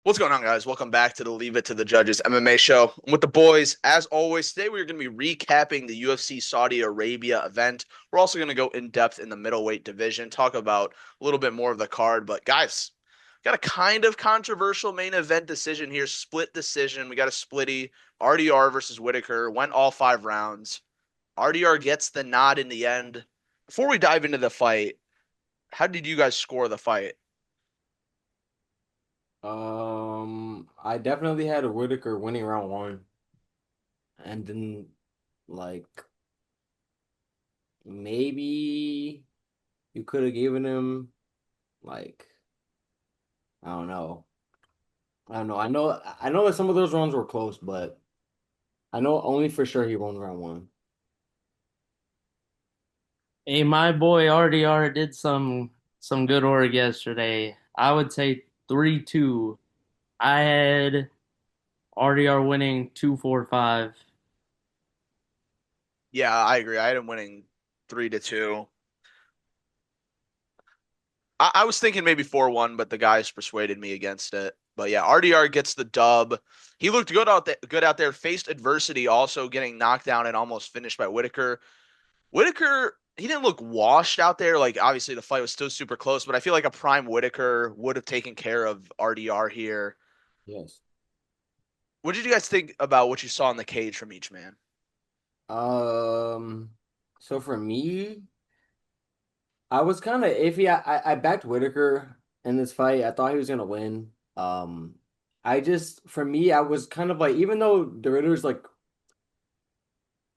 What's going on, guys? Welcome back to the Leave It to the Judges MMA show. I'm with the boys. As always, today we're going to be recapping the UFC Saudi Arabia event. We're also going to go in depth in the middleweight division, talk about a little bit more of the card. But, guys, got a kind of controversial main event decision here, split decision. We got a splitty RDR versus Whittaker, went all 5 rounds. RDR gets the nod in the end. Before we dive into the fight, how did you guys score the fight? I definitely had a Whittaker winning round one, and then like maybe you could have given him like I don't know. I don't know. I know that some of those rounds were close, but I know only for sure he won round one. Hey, my boy RDR did some good work yesterday. I would say 3-2. I had RDR winning 2-4-5. Yeah, I agree. I had him winning 3-2. I was thinking maybe 4-1, but the guys persuaded me against it. But yeah, RDR gets the dub. He looked good out there. Faced adversity, also getting knocked down and almost finished by Whittaker. Whittaker, he didn't look washed out there. Like obviously the fight was still super close, but I feel like a prime Whittaker would have taken care of RDR here. Yes. What did you guys think about what you saw in the cage from each man? Um, so for me, I was kind of iffy. I backed Whittaker in this fight. I thought he was gonna win. I just for me, I was kind of like, even though the Ritter's like,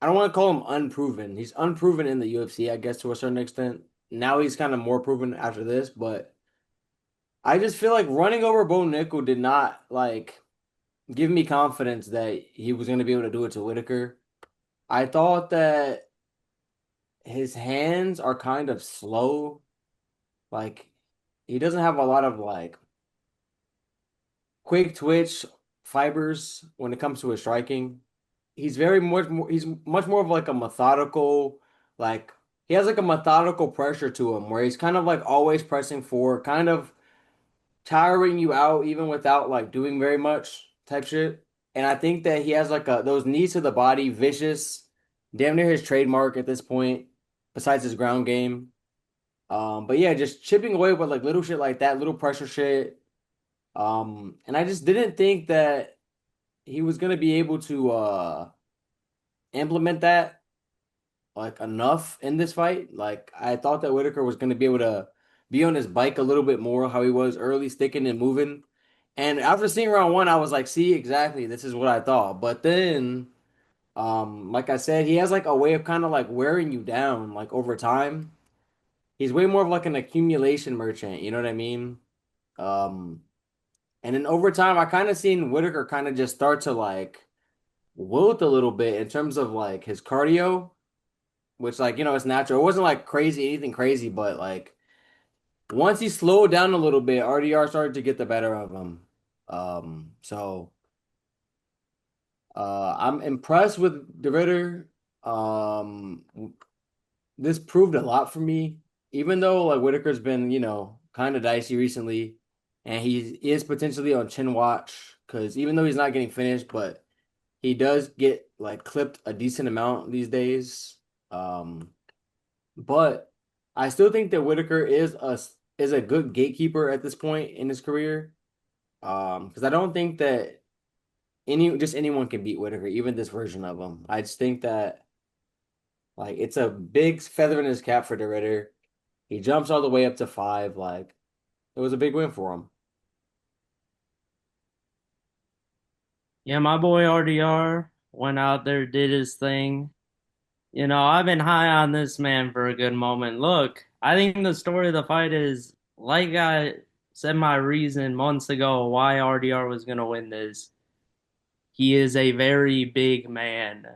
I don't want to call him unproven. He's unproven in the UFC, I guess, to a certain extent. Now he's kind of more proven after this, but I just feel like running over Bo Nickel did not like give me confidence that he was going to be able to do it to Whittaker. I thought that his hands are kind of slow. Like he doesn't have a lot of like quick twitch fibers when it comes to his striking. He's much more of like a methodical, like he has like a methodical pressure to him where he's kind of like always pressing forward, kind of tiring you out even without like doing very much type shit. And I think that he has like those knees to the body, vicious, damn near his trademark at this point, besides his ground game. But yeah, just chipping away with like little shit like that, little pressure shit. And I just didn't think that he was gonna be able to implement that like enough in this fight. Like I thought that Whitaker was gonna be able to be on his bike a little bit more, how he was early, sticking and moving. And after seeing round one, I was like, see, exactly, this is what I thought. But then, like I said, he has like a way of kind of like wearing you down, like over time. He's way more of like an accumulation merchant, you know what I mean? Um, and then over time, I kind of seen Whitaker kind of just start to like wilt a little bit in terms of like his cardio, which like, it's natural. It wasn't like crazy, anything crazy, but like once he slowed down a little bit, RDR started to get the better of him. So I'm impressed with the Ritter. Um, this proved a lot for me, even though like Whitaker's been, kind of dicey recently, and he is potentially on chin watch because even though he's not getting finished, but he does get like clipped a decent amount these days. Um, but I still think that Whitaker is a good gatekeeper at this point in his career. Because I don't think that anyone can beat Whitaker, even this version of him. I just think that like it's a big feather in his cap for the Ritter. He jumps all the way up to five. Like it was a big win for him. Yeah, my boy RDR went out there, did his thing. I've been high on this man for a good moment. Look, I think the story of the fight is like I said my reason months ago why RDR was going to win this. He is a very big man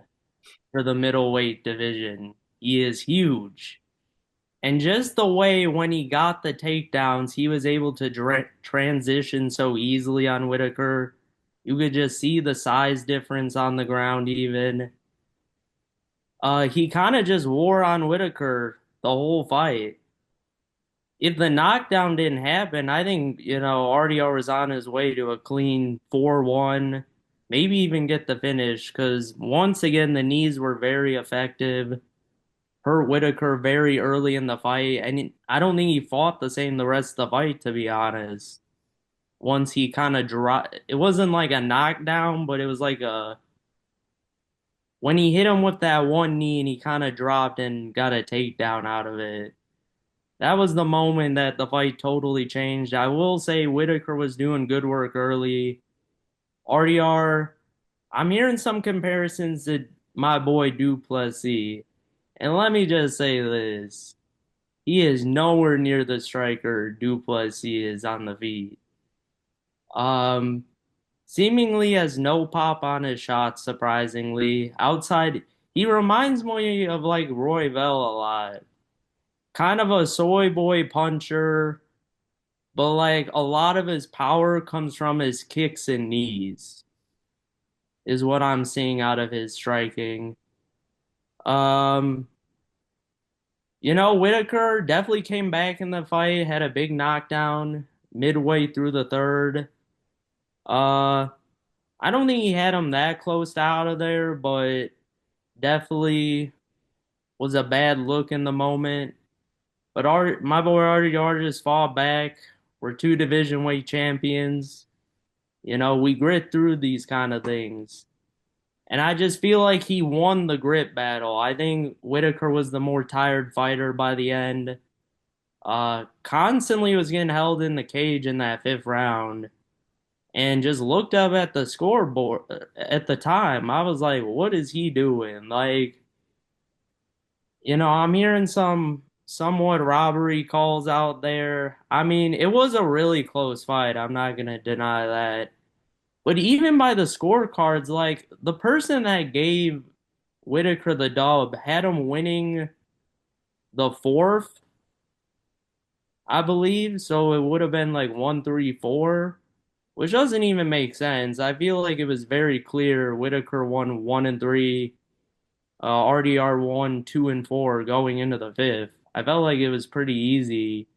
for the middleweight division. He is huge. And just the way when he got the takedowns, he was able to transition so easily on Whittaker. You could just see the size difference on the ground, even. He kind of just wore on Whittaker the whole fight. if the knockdown didn't happen, I think, RDR was on his way to a clean 4-1, maybe even get the finish, because once again, the knees were very effective. Hurt Whittaker very early in the fight, and I don't think he fought the same the rest of the fight, to be honest. Once he kind of dropped, it wasn't like a knockdown, but it was like when he hit him with that one knee and he kind of dropped and got a takedown out of it. That was the moment that the fight totally changed. I will say Whittaker was doing good work early. RDR, I'm hearing some comparisons to my boy Duplessis. And let me just say this. He is nowhere near the striker Duplessis is on the feet. Um, Seemingly has no pop on his shots, surprisingly. Outside, he reminds me of like Roy Vell a lot. Kind of a soy boy puncher, but like a lot of his power comes from his kicks and knees, is what I'm seeing out of his striking. Um, Whitaker definitely came back in the fight, had a big knockdown midway through the third. Uh, I don't think he had him that close to out of there, but definitely was a bad look in the moment. But my boy RDR just fought back. We're two division weight champions. We grit through these kind of things. And I just feel like he won the grit battle. I think Whitaker was the more tired fighter by the end. Constantly was getting held in the cage in that fifth round and just looked up at the scoreboard at the time. I was like, what is he doing? Like, I'm hearing some somewhat robbery calls out there. I mean, it was a really close fight. I'm not gonna deny that. But even by the scorecards, like the person that gave Whitaker the dub had him winning the fourth, I believe. So it would have been like 1-3-4, which doesn't even make sense. I feel like it was very clear Whitaker won 1-3, RDR won 2-4 going into the fifth. I felt like it was pretty easy.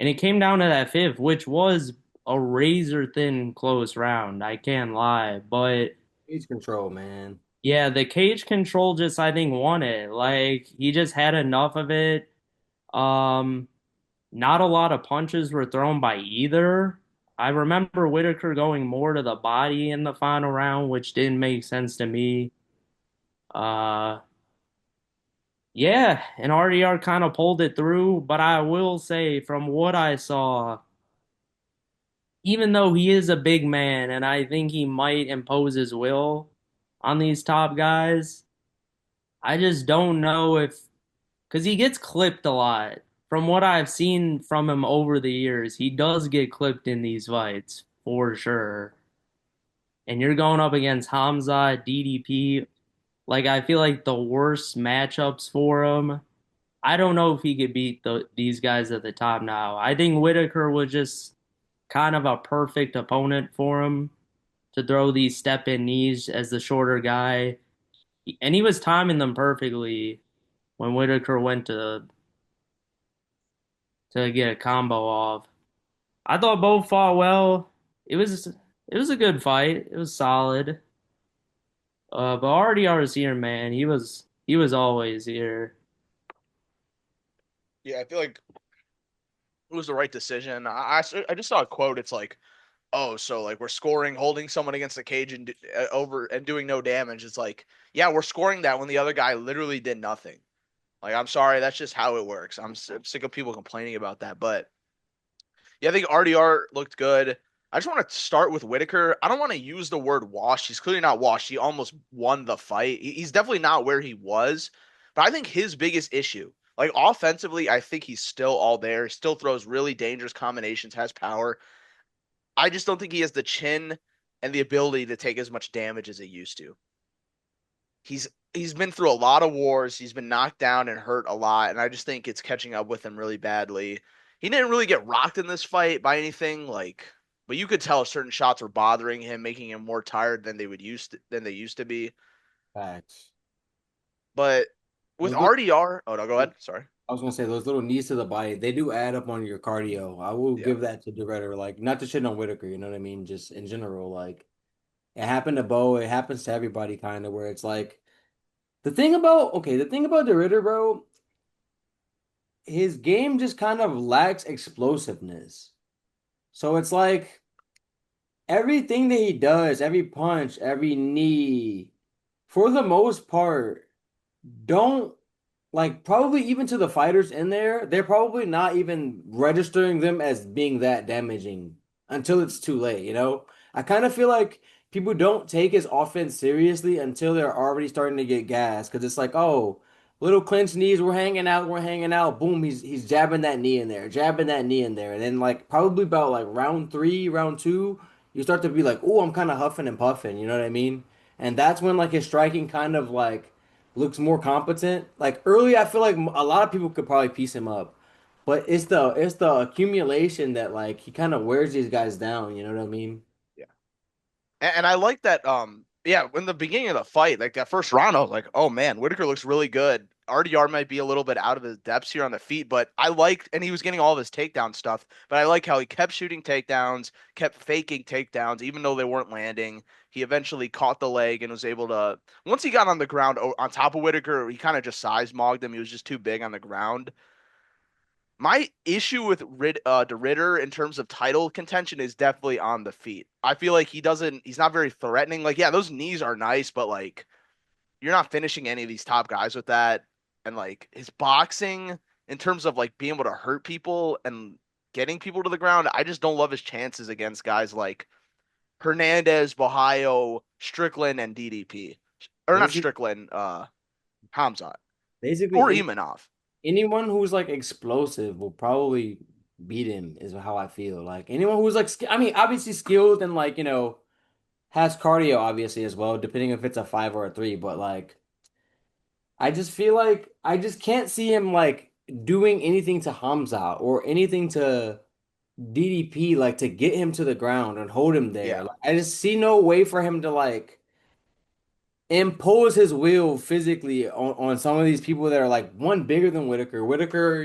And it came down to that fifth, which was a razor thin close round. I can't lie. But Cage control, man. yeah, the cage control just I think won it. Like he just had enough of it. Um, Not a lot of punches were thrown by either. I remember Whitaker going more to the body in the final round, which didn't make sense to me. Uh, yeah, and RDR kind of pulled it through, but I will say from what I saw, even though he is a big man and I think he might impose his will on these top guys, I just don't know if because he gets clipped a lot. From what I've seen from him over the years, he does get clipped in these fights for sure. And you're going up against Hamza, DDP. Like I feel like the worst matchups for him. I don't know if he could beat these guys at the top now. I think Whitaker was just kind of a perfect opponent for him to throw these step in knees as the shorter guy. And he was timing them perfectly when Whitaker went to get a combo off. I thought both fought well. It was a good fight. It was solid. But RDR is here, man. He was always here. Yeah, I feel like it was the right decision. I just saw a quote. It's like, oh, so like we're scoring, holding someone against the cage and over and doing no damage. It's like, yeah, we're scoring that when the other guy literally did nothing. Like, I'm sorry, that's just how it works. I'm sick of people complaining about that. But yeah, I think RDR looked good. I just want to start with Whitaker. I don't want to use the word washed. He's clearly not washed. He almost won the fight. He's definitely not where he was. But I think his biggest issue, like offensively, I think he's still all there. He still throws really dangerous combinations, has power. I just don't think he has the chin and the ability to take as much damage as he used to. He's been through a lot of wars. He's been knocked down and hurt a lot, and I just think it's catching up with him really badly. He didn't really get rocked in this fight by anything like, but you could tell certain shots were bothering him, making him more tired than they used to be. Facts. But with those little, RDR. Oh no, go ahead. Sorry. I was gonna say those little knees to the body, they do add up on your cardio. I will Yeah. give that to DeRidder. Like, not to shit on Whittaker, you know what I mean? Just in general, like it happened to Bo. It happens to everybody, kind of. Where it's like the thing about DeRidder, bro, his game just kind of lacks explosiveness. So it's like everything that he does, every punch, every knee, for the most part, don't like probably even to the fighters in there, they're probably not even registering them as being that damaging until it's too late, you know? I kind of feel like people don't take his offense seriously until they're already starting to get gassed because it's like, oh, little clinch knees, we're hanging out, boom, he's jabbing that knee in there, jabbing that knee in there. And then like probably about like round three, round two, you start to be like, oh, I'm kind of huffing and puffing, you know what I mean? And that's when like his striking kind of like looks more competent. Like early, I feel like a lot of people could probably piece him up, but it's the accumulation that like he kind of wears these guys down. You know what I mean? Yeah. And I like that. Yeah, in the beginning of the fight, like that first round, I was like, oh man, Whittaker looks really good. RDR might be a little bit out of his depths here on the feet, but I liked, and he was getting all of his takedown stuff, but I like how he kept shooting takedowns, kept faking takedowns, even though they weren't landing. He eventually caught the leg and was able to, once he got on the ground on top of Whittaker, he kind of just size mogged him. He was just too big on the ground. My issue with De Ritter in terms of title contention is definitely on the feet. I feel like he's not very threatening. Like, yeah, those knees are nice, but like, you're not finishing any of these top guys with that. And like, his boxing in terms of like being able to hurt people and getting people to the ground, I just don't love his chances against guys like Hernandez, Bahayo, Strickland, and DDP. Or not Basically, Strickland, Hamzat. basically Or any, Imanov. anyone who's like explosive will probably beat him. Is how I feel. Like anyone who's like, I mean, obviously skilled and like has cardio obviously as well, depending if it's a five or a three. But like, I just feel like I just can't see him like doing anything to Hamza or anything to DDP like to get him to the ground and hold him there. Yeah. Like, I just see no way for him to like impose his will physically on some of these people that are like one bigger than Whittaker. Whittaker,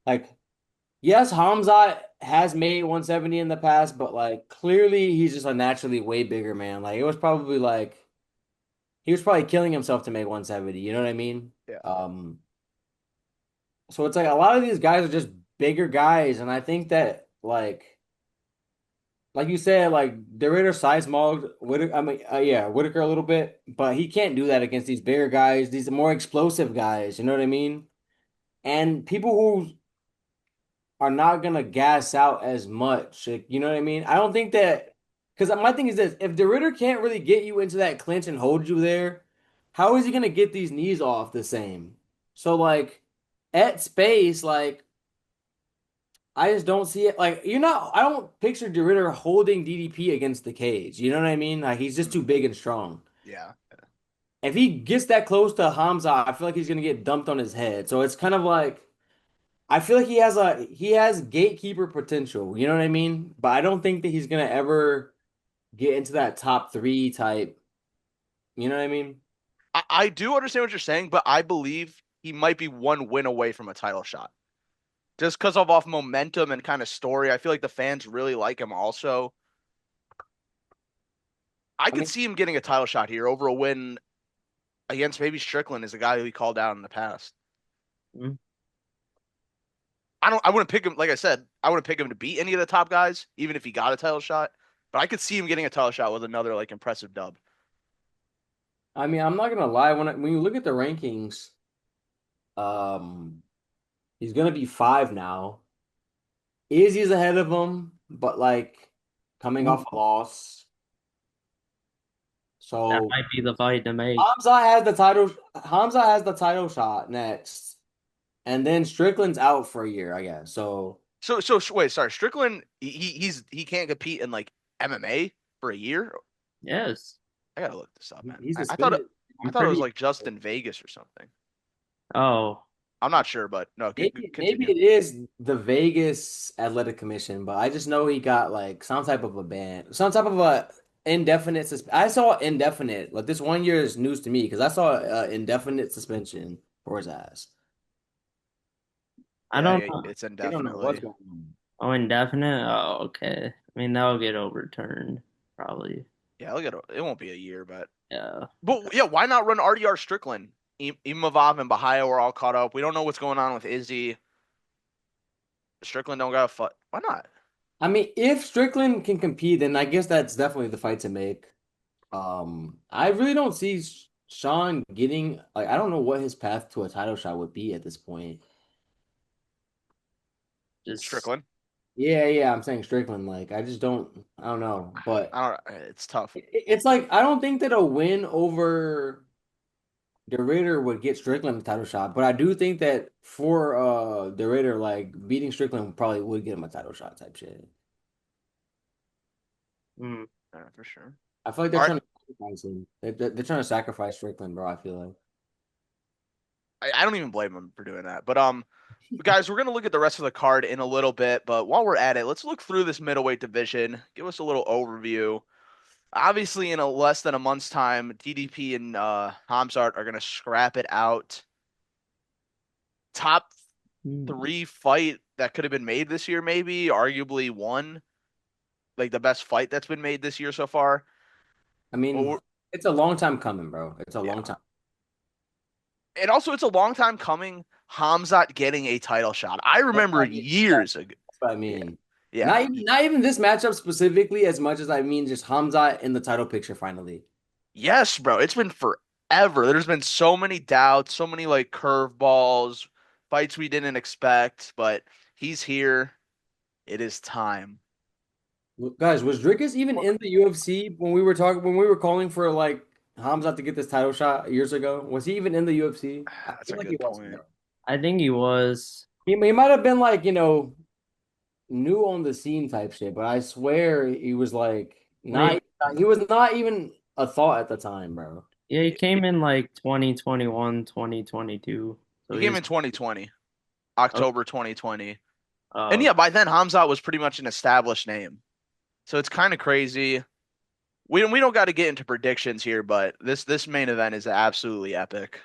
like yes, Hamza has made 170 in the past, but like clearly he's just a naturally way bigger man. Like it was probably like he was probably killing himself to make 170, you know what I mean? Yeah. Um so it's like a lot of these guys are just bigger guys, and I think that like you said, like the Ritter size mauled Whittaker. I mean, yeah, Whittaker a little bit, but he can't do that against these bigger guys, these more explosive guys. You know what I mean? And people who are not gonna gas out as much. Like, you know what I mean? I don't think that because my thing is this: if the Ritter can't really get you into that clinch and hold you there, how is he gonna get these knees off the same? So like at space, like. I just don't see it. Like, I don't picture DeRitter holding DDP against the cage. You know what I mean? Like, he's just too Mhm. big and strong. Yeah. If he gets that close to Hamza, I feel like he's gonna get dumped on his head. So it's kind of like I feel like he has gatekeeper potential. You know what I mean? But I don't think that he's gonna ever get into that top three type. You know what I mean? I do understand what you're saying, but I believe he might be one win away from a title shot. Just because of off momentum and kind of story. I feel like the fans really like him also. I I could mean, see him getting a title shot here over a win against maybe Strickland is a guy who he called out in the past. Mm. I wouldn't pick him, like I said, I wouldn't pick him to beat any of the top guys, even if he got a title shot. But I could see him getting a title shot with another like impressive dub. I'm not gonna lie. When you look at the rankings, um, he's gonna be five now. Izzy's ahead of him, but like coming off a loss. That So might be the fight to make. Hamza has the title. Hamza has the title shot next, and then Strickland's out for a year, I guess. So So wait, sorry, Strickland, he can't compete in like MMA for a year. Yes. I gotta look this up, man. he's I suspended. I'm thought it was pretty. like just in Vegas or something. Oh, I'm not sure, but no, Maybe continue. it is the Vegas Athletic Commission, but I just know he got like some type of a ban, some type of a indefinite I saw indefinite. Like this one year is news to me because I saw indefinite suspension. for his ass. I Yeah, don't yeah, know. it's They don't know what's indefinitely. going on. Oh, indefinite? Oh, okay. I mean, that'll get overturned, probably. Yeah, look at it. It won't be a year, Yeah. but yeah, why not run RDR Strickland? Imavov and Bahia were all caught up. We don't know what's going on with Izzy. Strickland don't got a fight. Why not? I mean, if Strickland can compete, then I guess that's definitely the fight to make. I really don't see Sean getting like I don't know what his path to a title shot would be at this point. Just, Strickland. Yeah, I'm saying Strickland. Like I don't know, but I don't. It's tough. it's like I don't think that a win over the Raider would get Strickland a title shot, but I do think that for the Raider, like beating Strickland probably would get him a title shot type shit. mm, Yeah, for sure. I feel like they're All right. trying to sacrifice him. They're trying to sacrifice Strickland, bro. I feel like. I don't even blame him for doing that. But guys, we're gonna look at the rest of the card in a little bit. But while we're at it, let's look through this middleweight division. Give us a little overview. Obviously, in a less than a month's time, DDP and Hamzat are gonna scrap it out. Top mm. three fight that could have been made this year, maybe arguably one, like the best fight that's been made this year so far. I Well, mean, it's a long time coming, bro. It's a long yeah, time. and also it's a long time coming. Hamzat getting a title shot. I That's remember what I mean. That's years ago. what I Yeah, mean. yeah. Not even this matchup specifically, as much as I mean just Hamza in the title picture finally. Yes, bro. It's been forever. There's been so many doubts, so many like curveballs, fights we didn't expect, but he's here. It is time. Guys, was Drickus even in the UFC when we were talking when we were calling for like Hamza to get this title shot years ago? Was he even in the UFC? I That's feel a like he good wasn't, point. bro. I think he was. He might have been like, new on the scene type shit, but I swear he was like Wait, not he was not even a thought at the time, bro. yeah, he came in like 2021, 2022. So He he came was, in 2020, oh, October 2020. And oh, yeah, by then Hamzat was pretty much an established name. So it's kind of crazy. We don't got to get into predictions here, but this main event is absolutely epic.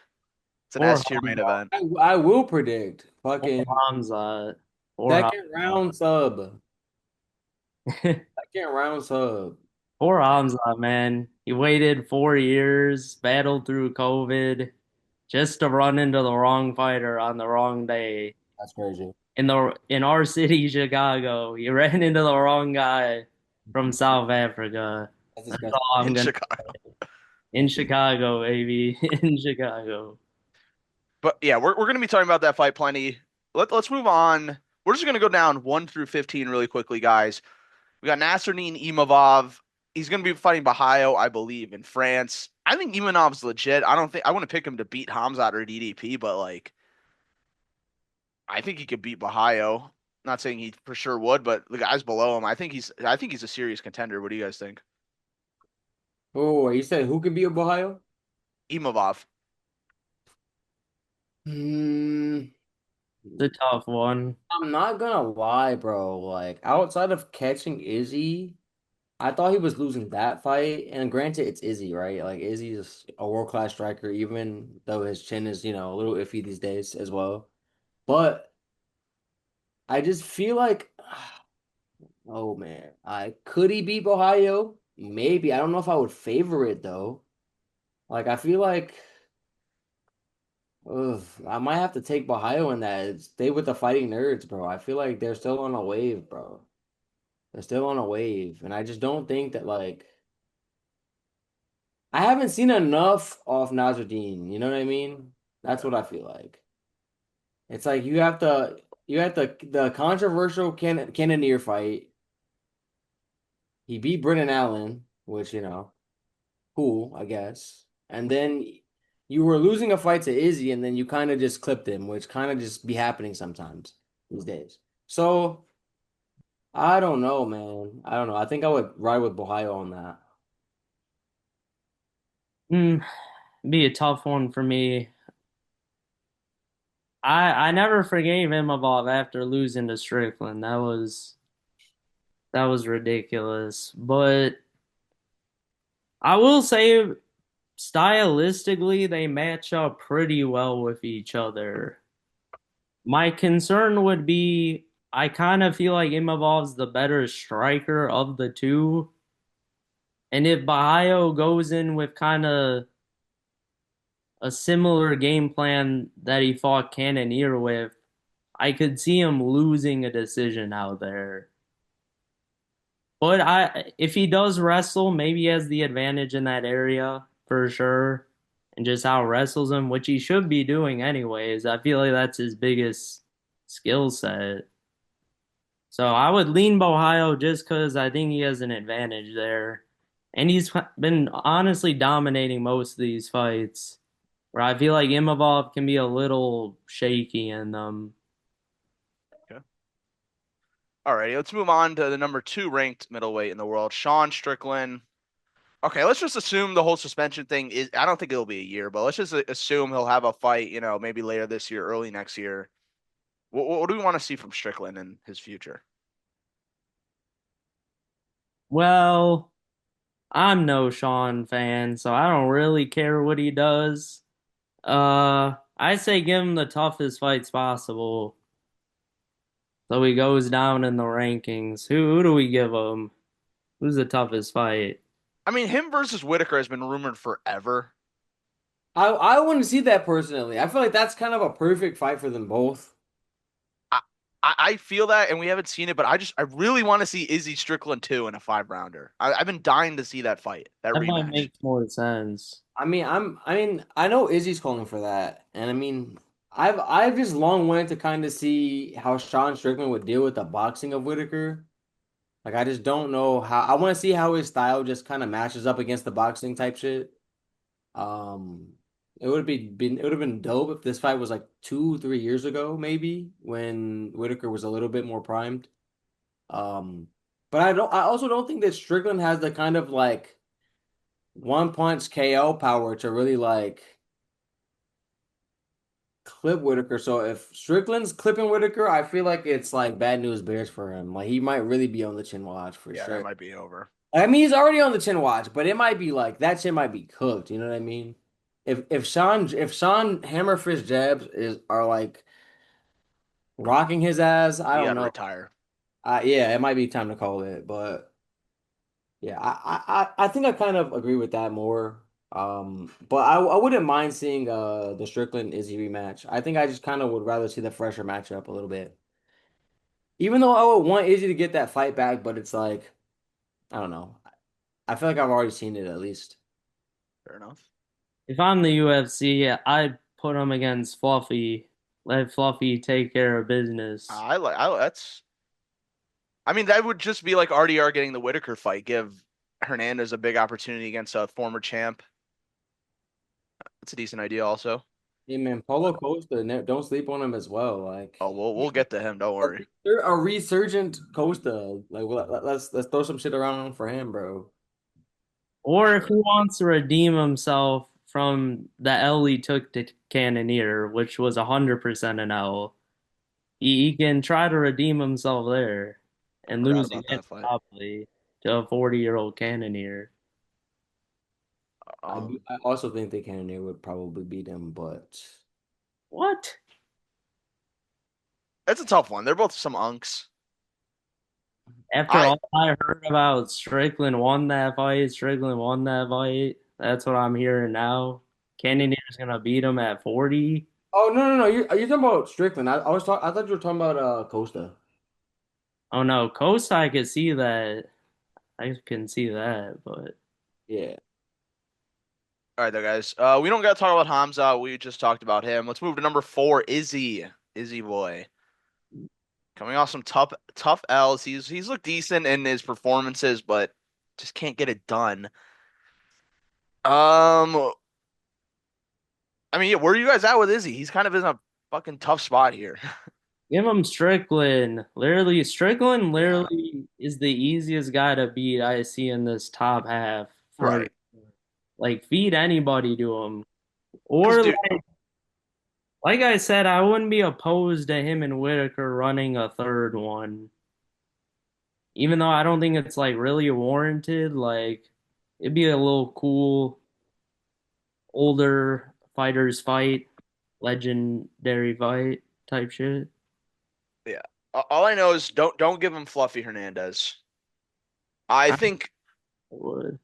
It's an poor S tier main Hamza. event. I will predict Poor fucking Hamza. Poor second round sub. Hamza. Second round sub. Poor Hamza, man. He waited 4 years, battled through COVID, just to run into the wrong fighter on the wrong day. That's crazy. In our city, Chicago, he ran into the wrong guy from South Africa. That's That's disgusting. all I'm In gonna Chicago. in Chicago, baby. In Chicago. But yeah, we're gonna be talking about that fight plenty. Let's move on. We're just gonna go down 1 through 15 really quickly, guys. We got Nasruddin Imavov. He's gonna be fighting Bahayo, I believe, in France. I think Imanov's legit. I don't think I want to pick him to beat Hamzat or DDP, but like I think he could beat Bahayo. Not saying he for sure would, but the guys below him, I think he's a serious contender. What do you guys think? Oh, you said who could be a Ohio? Imavov. Hmm. It's a tough one. I'm not gonna lie, bro. Like outside of catching Izzy, I thought he was losing that fight. And granted, it's Izzy, right? Like Izzy's a world-class striker, even though his chin is, a little iffy these days as well. But I just feel like, oh man, I could he beat Ohio? Maybe. I don't know if I would favor it though. Like I feel like, ugh, I might have to take Ohio in that. Stay with the fighting nerds, bro. I feel like they're still on a wave, bro. They're still on a wave, and I just don't think that like I haven't seen enough of Nasruddin. You know what I mean? That's what I feel like. It's like you have the controversial Cannonier fight. He beat Brennan Allen, which cool, I guess. And then you were losing a fight to Izzy, and then you kind of just clipped him, which kind of just be happening sometimes these days. So I don't know, man. I don't know. I think I would ride with Ohio on that. Mm, be a tough one for me. I never forgave Imavov after losing to Strickland. That was ridiculous. But I will say stylistically, they match up pretty well with each other. My concern would be I kind of feel like Imavov's the better striker of the two. And if Bahio goes in with kind of a similar game plan that he fought Cannonier with, I could see him losing a decision out there. But if he does wrestle, maybe he has the advantage in that area for sure, and just out wrestles him, which he should be doing anyways. I feel like that's his biggest skill set. So I would lean Ohio just because I think he has an advantage there, and he's been honestly dominating most of these fights. Where I feel like Imavov can be a little shaky in them. Okay. All righty, let's move on to the number 2 ranked middleweight in the world, Sean Strickland. Okay, let's just assume the whole suspension thing is, I don't think it'll be a year, but let's just assume he'll have a fight, maybe later this year, early next year. What do we want to see from Strickland in his future? Well, I'm no Sean fan, so I don't really care what he does. I say give him the toughest fights possible, so he goes down in the rankings. Who do we give him? Who's the toughest fight? I mean, him versus Whittaker has been rumored forever. I wouldn't see that personally. I feel like that's kind of a perfect fight for them both. I, I feel that, and we haven't seen it, but I really want to see Izzy Strickland too in a 5-rounder. I've been dying to see that fight, that That might rematch. make more sense. I know Izzy's calling for that, and I've just long wanted to kind of see how Sean Strickland would deal with the boxing of Whittaker. Like I just don't know how. I want to see how his style just kind of matches up against the boxing type shit. Um, it would have been dope if this fight was like 2, 3 years ago, maybe when Whittaker was a little bit more primed. Um, but I also don't think that Strickland has the kind of like one punch KO power to really like clip Whittaker. So if Strickland's clipping Whittaker, I feel like it's like bad news bears for him. Like he might really be on the chin watch for Yeah, that sure. might be over. I mean, he's already on the chin watch, but it might be like that chin might be cooked. You know what I mean? If Sean Hammerfish jabs is are like rocking his ass, I He don't got to know. retire. Yeah, it might be time to call it, but yeah, I think I kind of agree with that more. But I wouldn't mind seeing the Strickland Izzy rematch. I think I just kind of would rather see the fresher matchup a little bit. Even though I would want Izzy to get that fight back, but it's like I don't know. I feel like I've already seen it at least. Fair enough. If I'm the UFC, I'd put him against Fluffy. Let Fluffy take care of business. That's. I mean, that would just be like RDR getting the Whittaker fight. Give Hernandez a big opportunity against a former champ. That's a decent idea, also. Hey man, Paulo Costa, don't sleep on him as well. Like Oh, we'll get to him. Don't worry. they're a resurgent Costa. Like let's throw some shit around for him, bro. For Or if he sure. wants to redeem himself from the L he took to Cannonier, which was 100% an L, he can try to redeem himself there I and forgot lose about again that fight. probably to a 40-year-old Cannonier. Um, I also think the Cannoneer would probably beat him, but What? it's a tough one. They're both some unks. After I all I heard about Strickland won that fight. That's what I'm hearing now. Cannonier's gonna beat him at 40. oh no, you're talking about Strickland. I thought you were talking about Costa. Oh no, Costa, I could see that. I can see that, but Yeah. All right, though, guys. We don't got to talk about Hamza. We just talked about him. Let's move to number 4, Izzy. Izzy boy. Coming off some tough L's. He's looked decent in his performances, but just can't get it done. Um, I mean, yeah, where are you guys at with Izzy? He's kind of in a fucking tough spot here. give him Strickland. Strickland Yeah, literally is the easiest guy to beat I see in this top half for right. like feed anybody to him. Because, Or dude, like I said, I wouldn't be opposed to him and Whittaker running a third one. Even though I don't think it's like really warranted, like it'd be a little cool. older fighters fight, legendary fight type shit. Yeah. All I know is don't give him Fluffy Hernandez. I I think would.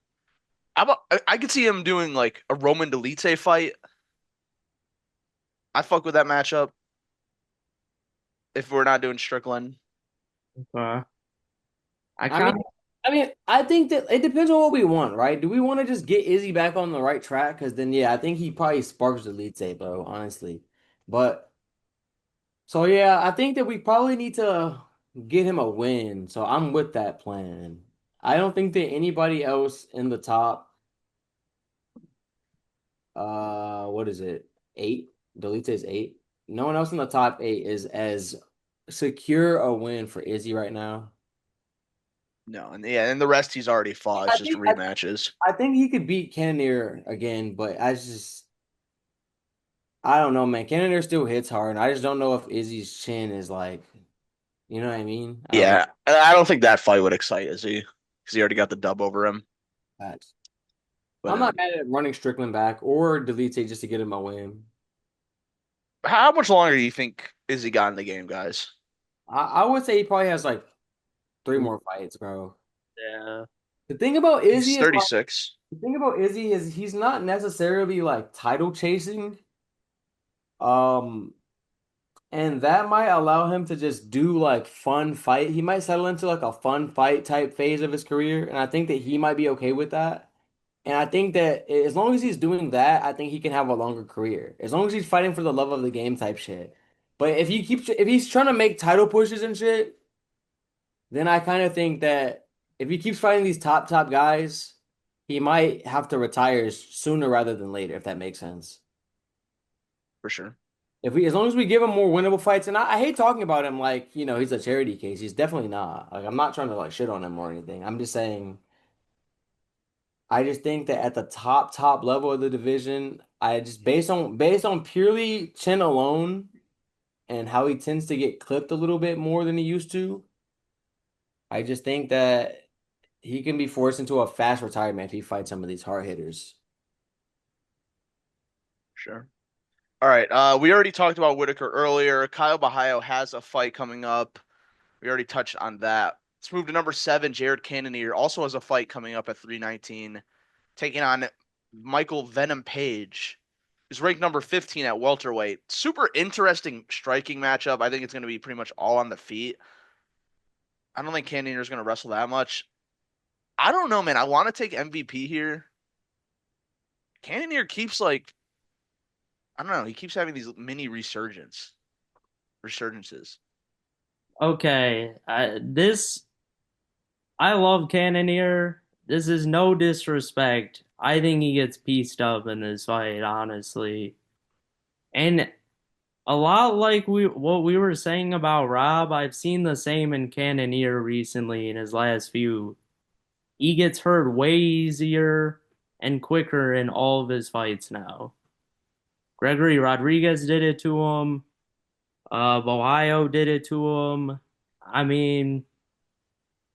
I could see him doing like a Roman Dolidze fight. I fuck with that matchup if we're not doing Strickland. Uh, I I mean, kind of I think that it depends on what we want, right? Do we want to just get Izzy back on the right track? Because then, yeah, I think he probably sparks the lead tape, bro, honestly. But so yeah, I think that we probably need to get him a win. So I'm with that plan. I don't think that anybody else in the top, what is it? Eight? Delete is eight. No one else in the top eight is as secure a win for Izzy right now. No, and yeah, and the rest he's already fought. It's I just think rematches I think he could beat Cannonier again, but I don't know, man. Cannonier still hits hard, and I just don't know if Izzy's chin is like, you know what I mean? I don't know. Yeah, I don't think that fight would excite Izzy because he already got the dub over him. Facts. But I'm not mad at running Strickland back or Delete just to get him a win. how much longer do you think Izzy got in the game, guys? I would say he probably has like three more fights, bro. yeah. The thing about He's Izzy is like 36. the thing about Izzy is he's not necessarily like title chasing. Um, and that might allow him to just do like fun fight. He might settle into like a fun fight type phase of his career, and I think that he might be okay with that. And I think that as long as he's doing that, I think he can have a longer career. As long as he's fighting for the love of the game type shit. But if he's trying to make title pushes and shit, then I kind of think that if he keeps fighting these top guys, he might have to retire sooner rather than later, if that makes sense. For sure. If we, as long as we give him more winnable fights, and I hate talking about him like, he's a charity case. He's definitely not. Like, I'm not trying to like shit on him or anything. I'm just saying, I just think that at the top level of the division, I just based on purely chin alone and how he tends to get clipped a little bit more than he used to, I just think that he can be forced into a fast retirement if he fights some of these hard hitters. Sure. All right. We already talked about Whittaker earlier. Kyle Bahayo has a fight coming up. We already touched on that. Let's move to number 7. Jared Cannonier also has a fight coming up at 319, taking on Michael Venom Page, who's ranked number 15 at welterweight. Super interesting striking matchup. I think it's going to be pretty much all on the feet. I don't think Cannonier is going to wrestle that much. I don't know, man. I want to take MVP here. Cannonier keeps like I don't know. He keeps having these mini resurgences. Okay. I love Cannonier. This is no disrespect. I think he gets pieced up in this fight, honestly. And a lot like what we were saying about Rob, I've seen the same in Cannonier recently in his last few. He gets hurt way easier and quicker in all of his fights now. Gregory Rodriguez did it to him. Ohio did it to him. I mean,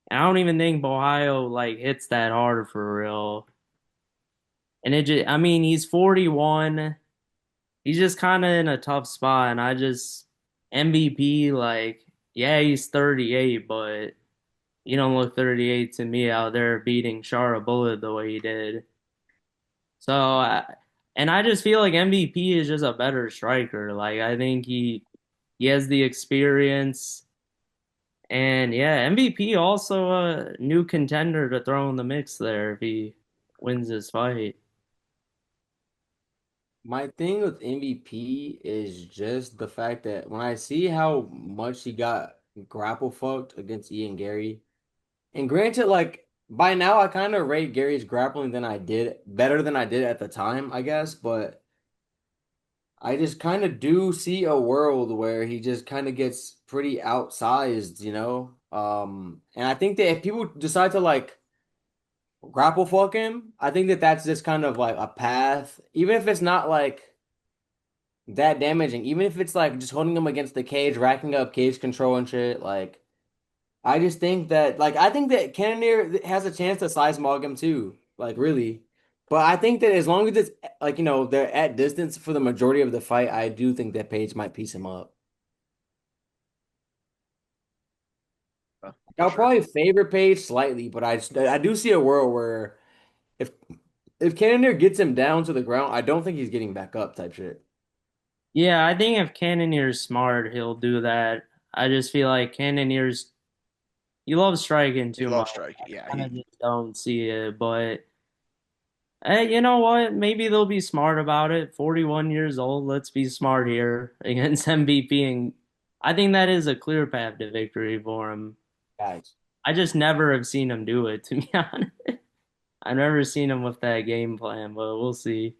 I don't even think Ohio like hits that hard for real. And I mean, he's 41. He's just kind of in a tough spot. And MVP, like, yeah, he's 38, but you don't look 38 to me out there beating Shara Bullet the way he did. So, and I just feel like MVP is just a better striker. Like, I think he has the experience. And yeah, MVP also a new contender to throw in the mix there if he wins this fight. My thing with MVP is just the fact that when I see how much he got grapple fucked against Ian Gary, and granted, like by now I kind of rate Gary's grappling than I did better than I did at the time, I guess, but I just kind of do see a world where he just kind of gets pretty outsized, you know? And I think that if people decide to like grapple fuck him, I think that that's just kind of like a path, even if it's not like that damaging, even if it's like just holding him against the cage, racking up cage control and shit. Like, I just think that, like, I think that Cannonier has a chance to size mog him too. Like, really. But I think that as long as it's like, they're at distance for the majority of the fight, I do think that Page might piece him up. For I'll sure. probably favor Page slightly, but I do see a world where if if Cannonier gets him down to the ground, I don't think he's getting back up type shit. Yeah, I think if Cannonier's smart, he'll do that. I just feel like Cannonier's he loves striking He too much. loves striking. Yeah, I kind of he just don't see it, but hey, you know what? Maybe they'll be smart about it. 41 years old. Let's be smart here against MVP. And I think that is a clear path to victory for him. Guys. I just never have seen him do it, to be honest. I've never seen him with that game plan, but we'll see.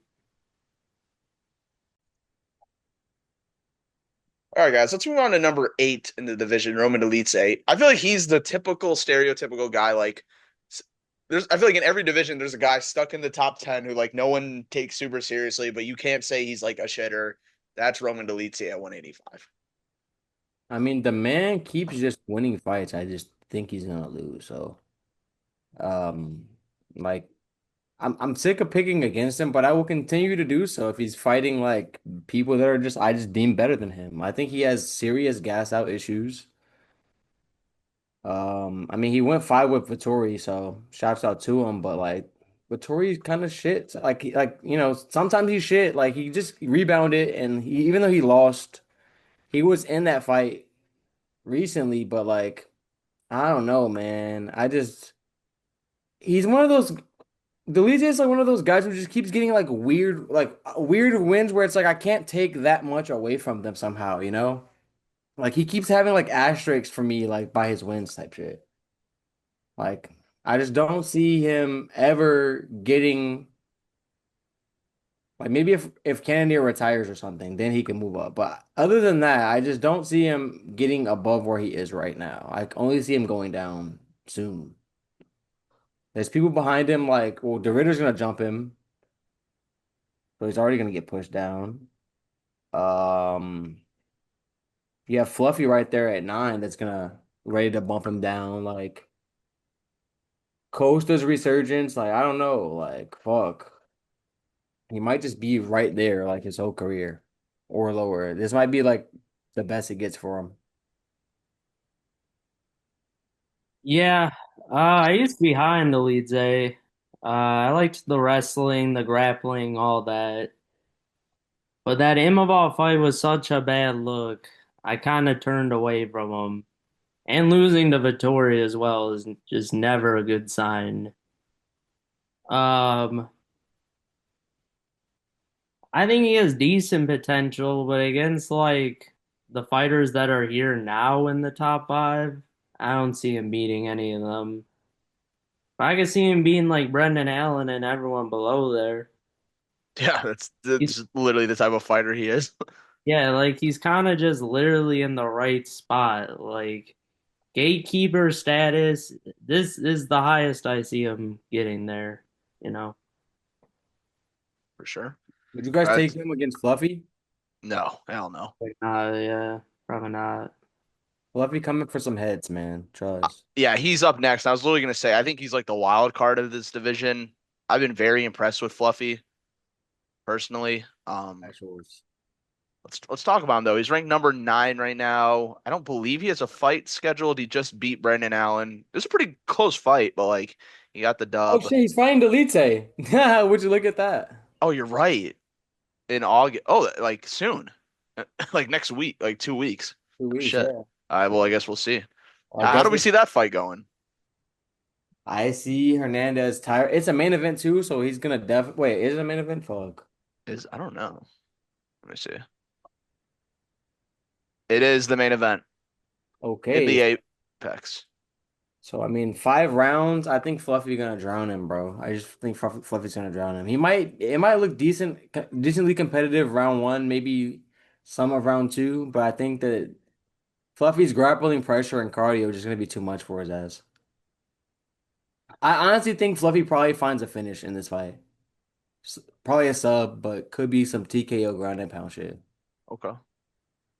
All right, guys, let's move on to number 8 in the division, Roman Elite. I feel like he's the typical, stereotypical guy. Like, I feel like in every division, there's a guy stuck in the top 10 who like no one takes super seriously, but you can't say he's like a shitter. That's Roman Elite at 185. I mean, the man keeps just winning fights. I just think he's gonna lose. So, um, like I'm sick of picking against him, but I will continue to do so if he's fighting like people that are just I just deem better than him. I think he has serious gas out issues. I mean, he went five with Vittori, so shouts out to him. But like, Vittori's kind of shit. Like, sometimes he's shit. Like, he just rebounded, and even though he lost, he was in that fight recently. But like, I don't know, man. He's one of those. Delizia is like one of those guys who just keeps getting like weird wins where it's like I can't take that much away from them somehow, you know? Like he keeps having like asterisks for me, like by his wins type shit. Like I just don't see him ever getting like maybe if Cannonier retires or something, then he can move up. But other than that, I just don't see him getting above where he is right now. I only see him going down soon. There's people behind him like, well, DeRitter's gonna jump him, so he's already gonna get pushed down. Um, you have Fluffy right there at 9 that's gonna ready to bump him down. Like Costa's resurgence, like I don't know, like fuck. He might just be right there like his whole career or lower. This might be like the best it gets for him. Yeah, I used to be high in the leads, eh? I liked the wrestling, the grappling, all that. But that Imavov fight was such a bad look. I kind of turned away from him. And losing to Vittori as well is just never a good sign. Um, I think he has decent potential, but against like the fighters that are here now in the top five, I don't see him beating any of them. I can see him being like Brendan Allen and everyone below there. Yeah, that's He's, that's literally the type of fighter he is. yeah, like he's kind of just literally in the right spot. Like gatekeeper status, this is the highest I see him getting there, you know. For sure. Would you guys All right. take him against Fluffy? No, hell no. Like, yeah, probably not. Fluffy coming for some heads, man. Trust. Yeah, he's up next. I was literally gonna say I think he's like the wild card of this division. I've been very impressed with Fluffy personally. Actuals. Let's talk about him though. He's ranked number 9 right now. I don't believe he has a fight scheduled. He just beat Brendan Allen. It was a pretty close fight, but like he got the Oh dub. shit, he's fighting Delite. Would you look at that? Oh, you're right. In August. Oh, like soon. Like next week, like 2 weeks. 2 weeks, Shit. yeah. All right, well, I guess we'll see. Well, I How guess do we see that fight going? I see Hernandez tired. It's a main event too, so he's gonna wait, is it a main event? Fuck. I don't know. Let me see. It is the main event in Okay. the Apex. So I mean, 5 rounds. I think Fluffy gonna drown him, bro. I just think Fluffy's gonna drown him. It might look decently competitive round one, maybe some of round two, but I think that Fluffy's grappling pressure and cardio is just gonna be too much for his ass. I honestly think Fluffy probably finds a finish in this fight. Probably a sub, but could be some TKO ground and pound shit. Okay.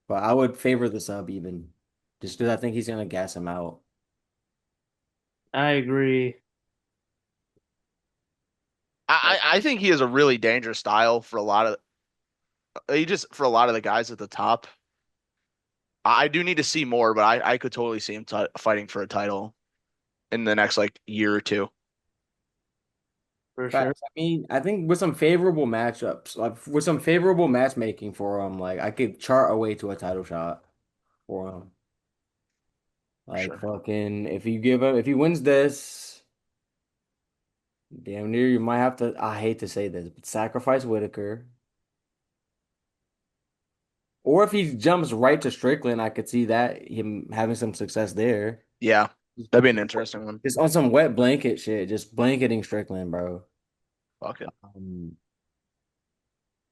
But I would favor the sub even, just because I think he's gonna gas him out. I agree. Like, I think he has a really dangerous style for a lot of he just for a lot of the guys at the top. I do need to see more, but I could totally see him t fighting for a title in the next like year or two. for sure. facts. I mean, I think with some favorable matchups, like with some favorable matchmaking for him, like I could chart a way to a title shot for him. Like Sure. fucking, if he wins this, damn near you might have to. I hate to say this, but sacrifice Whittaker. Or if he jumps right to Strickland, I could see that him having some success there. Yeah, that'd be an interesting one. Just on some wet blanket shit, just blanketing Strickland, bro. Fuck it. Um,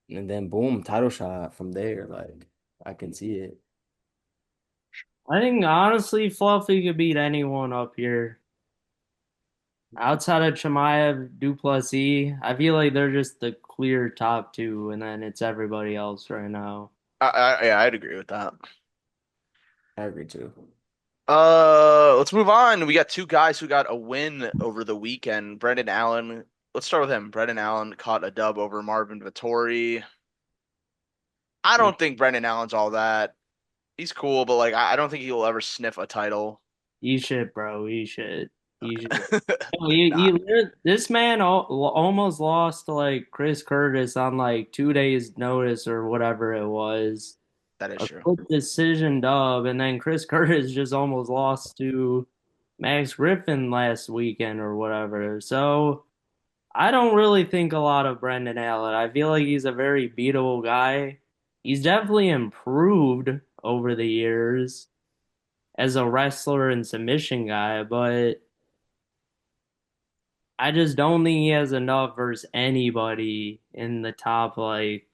and then boom, title shot from there. Like I can see it. I think honestly, Fluffy could beat anyone up here. Outside of Chimaev, Duplessis, I feel like they're just the clear top two, and then it's everybody else right now. Yeah, I'd agree with that. I agree too. Let's move on. We got two guys who got a win over the weekend. Brendan Allen. Let's start with him. Brendan Allen caught a dub over Marvin Vettori. I Yeah. don't think Brendan Allen's all that. He's cool, but like I don't think he'll ever sniff a title. You should, bro. You should. You should. Nah, This man almost lost to like Chris Curtis on like 2 days' notice or whatever it was. that is A true. quick decision dub, and then Chris Curtis just almost lost to Max Griffin last weekend or whatever. So I don't really think a lot of Brendan Allen. I feel like he's a very beatable guy. He's definitely improved over the years as a wrestler and submission guy, but I just don't think he has enough versus anybody in the top like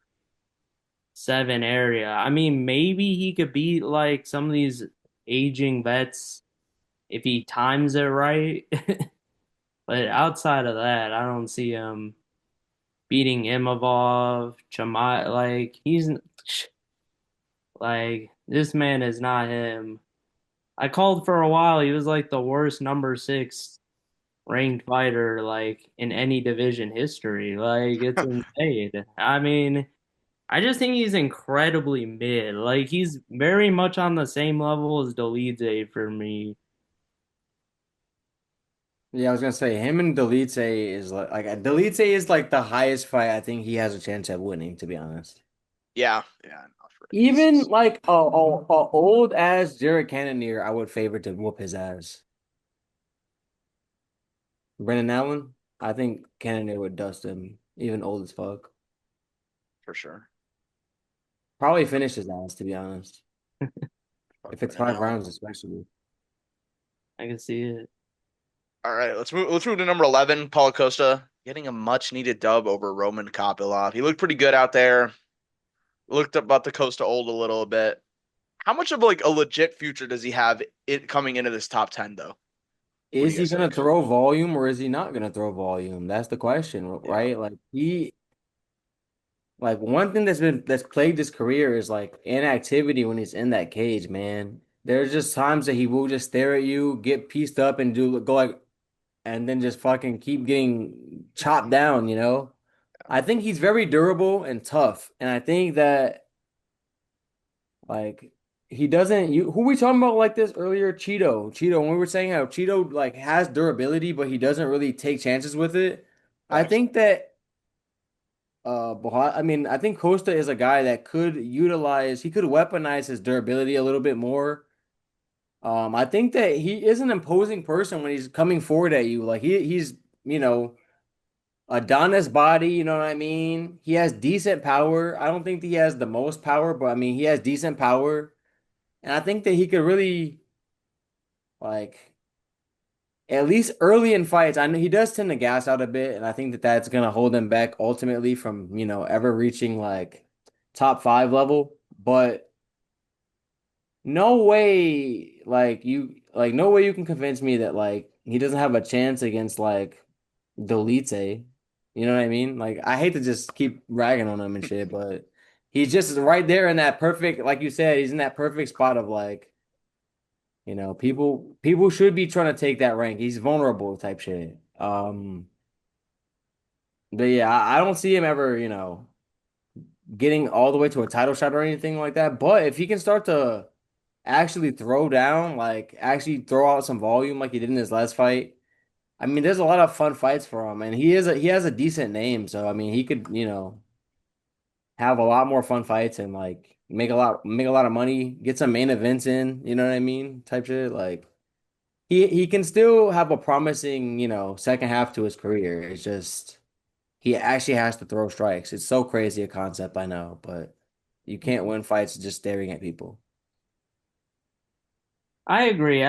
seven area. I mean, maybe he could beat like some of these aging vets if he times it right. But outside of that, I don't see him beating Imavov, Chamai. Like he's like this man is not him. I called for a while. He was like the worst number six ranked fighter like in any division history. Like it's insane. I mean, I just think he's incredibly mid. Like he's very much on the same level as Dolidze for me. Yeah, I was gonna say him and Delete is like Delete is like the highest fight I think he has a chance at winning, to be honest. Yeah, yeah. No, Even like a old ass Jared Cannonier, I would favor to whoop his ass. Brendan Allen, I think Cannonier would dust him, even old as fuck. for sure. Probably finish his ass, to be honest. Fuck If it's Brendan five Allen. rounds, especially. I can see it. All right, let's move to number 11, Paulo Costa, getting a much needed dub over Roman Kopylov. He looked pretty good out there. Looked about the Costa old a little bit. How much of like a legit future does he have it coming into this top 10 though? What do Is you he guys gonna think? throw volume or is he not gonna throw volume? That's the question, Yeah. right? Like one thing that's plagued his career is like inactivity when he's in that cage, man. There's just times that he will just stare at you, get pieced up, and do go like, and then just fucking keep getting chopped down, you know? I think he's very durable and tough, and I think that like he doesn't you who we talking about like this earlier? Cheeto. When we were saying how Cheeto like has durability, but he doesn't really take chances with it. I Facts. think that I mean, I think Costa is a guy that he could weaponize his durability a little bit more. I think that he is an imposing person when he's coming forward at you. Like he's, you know, Adonis body, you know what I mean? He has decent power. I don't think he has the most power, but I mean, he has decent power. And I think that he could really like at least early in fights. I know he does tend to gas out a bit, and I think that that's gonna hold him back ultimately from, ever reaching like top five level. But no way, no way you can convince me that like he doesn't have a chance against like Dolite. You know what I mean? Like I hate to just keep ragging on him and shit, but he's just right there in that perfect, like you said, he's in that perfect spot of like, people should be trying to take that rank. He's vulnerable type shit. But yeah, I don't see him ever, getting all the way to a title shot or anything like that. But if he can start to actually throw down, like actually throw out some volume like he did in his last fight, I mean, there's a lot of fun fights for him, and he has a decent name, so I mean, he could, have a lot more fun fights and like make a lot of money, get some main events in, you know what I mean? Type shit. Like he can still have a promising, second half to his career. It's just he actually has to throw strikes. It's so crazy a concept, I know, but you can't win fights just staring at people. I agree.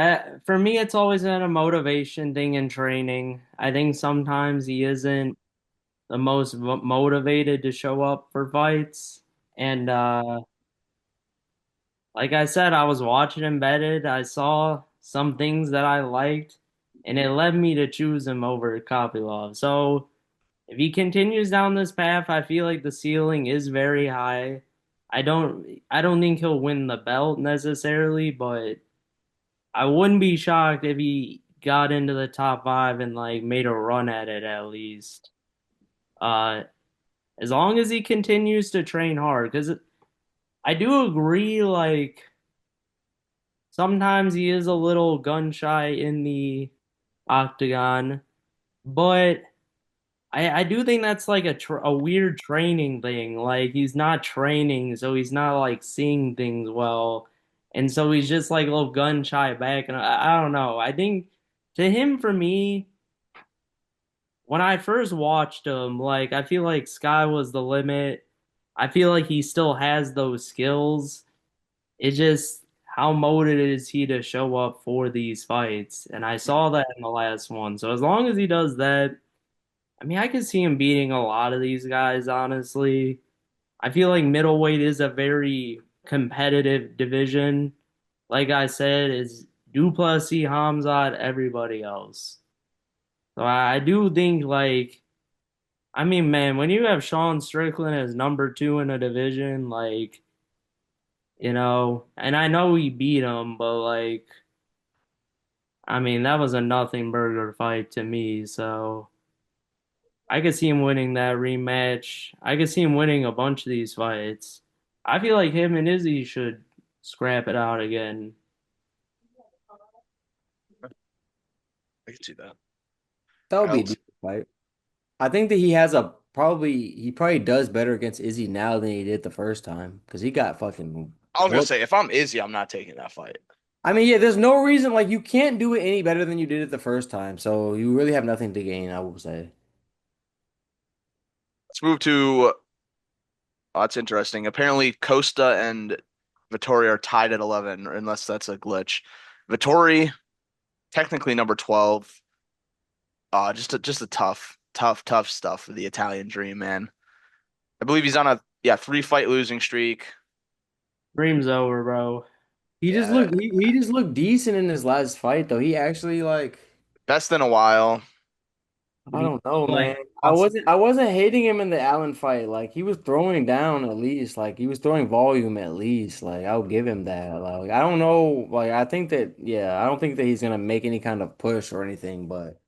For me, it's always been a motivation thing in training. I think sometimes he isn't the most motivated to show up for fights. And like I said, I was watching him betted. I saw some things that I liked, and it led me to choose him over Kopylov. So if he continues down this path, I feel like the ceiling is very high. I don't think he'll win the belt necessarily, but I wouldn't be shocked if he got into the top five and like made a run at it at least. Uh, as long as he continues to train hard, because I do agree, like sometimes he is a little gun shy in the octagon, but I do think that's like a weird training thing. Like he's not training, so he's not like seeing things well, and so he's just like a little gun shy back. And I don't know. I think to him, for me, when I first watched him, like I feel like sky was the limit. I feel like he still has those skills. It's just how motivated is he to show up for these fights, and I saw that in the last one. So as long as he does that. I mean, I could see him beating a lot of these guys, honestly. I feel like middleweight is a very competitive division. Like I said, is Duplessis, Hamzat, everybody else. So I do think like I mean, man, when you have Sean Strickland as number two in a division, like, and I know he beat him, but like I mean, that was a nothing burger fight to me, so I could see him winning that rematch. I could see him winning a bunch of these fights. I feel like him and Izzy should scrap it out again. I can see that. That would All be a right, decent fight. I think that he probably does better against Izzy now than he did the first time because he got fucking I was gonna whooped. say if I'm Izzy, I'm not taking that fight. I mean, yeah, there's no reason like you can't do it any better than you did it the first time. So you really have nothing to gain, I will say. Let's move to. Oh, that's interesting. Apparently, Costa and Vittori are tied at 11, unless that's a glitch. Vittori, technically number 12. Just a tough stuff for the Italian dream, man. I believe he's on a three fight losing streak. Dream's over, bro. Yeah, He just looked decent in his last fight though. He actually like best in a while. I He don't know, like man. I wasn't hating him in the Allen fight. Like he was throwing down at least. Like he was throwing volume at least. Like I'll give him that. Like I don't know. Like I think that I don't think that he's gonna make any kind of push or anything, but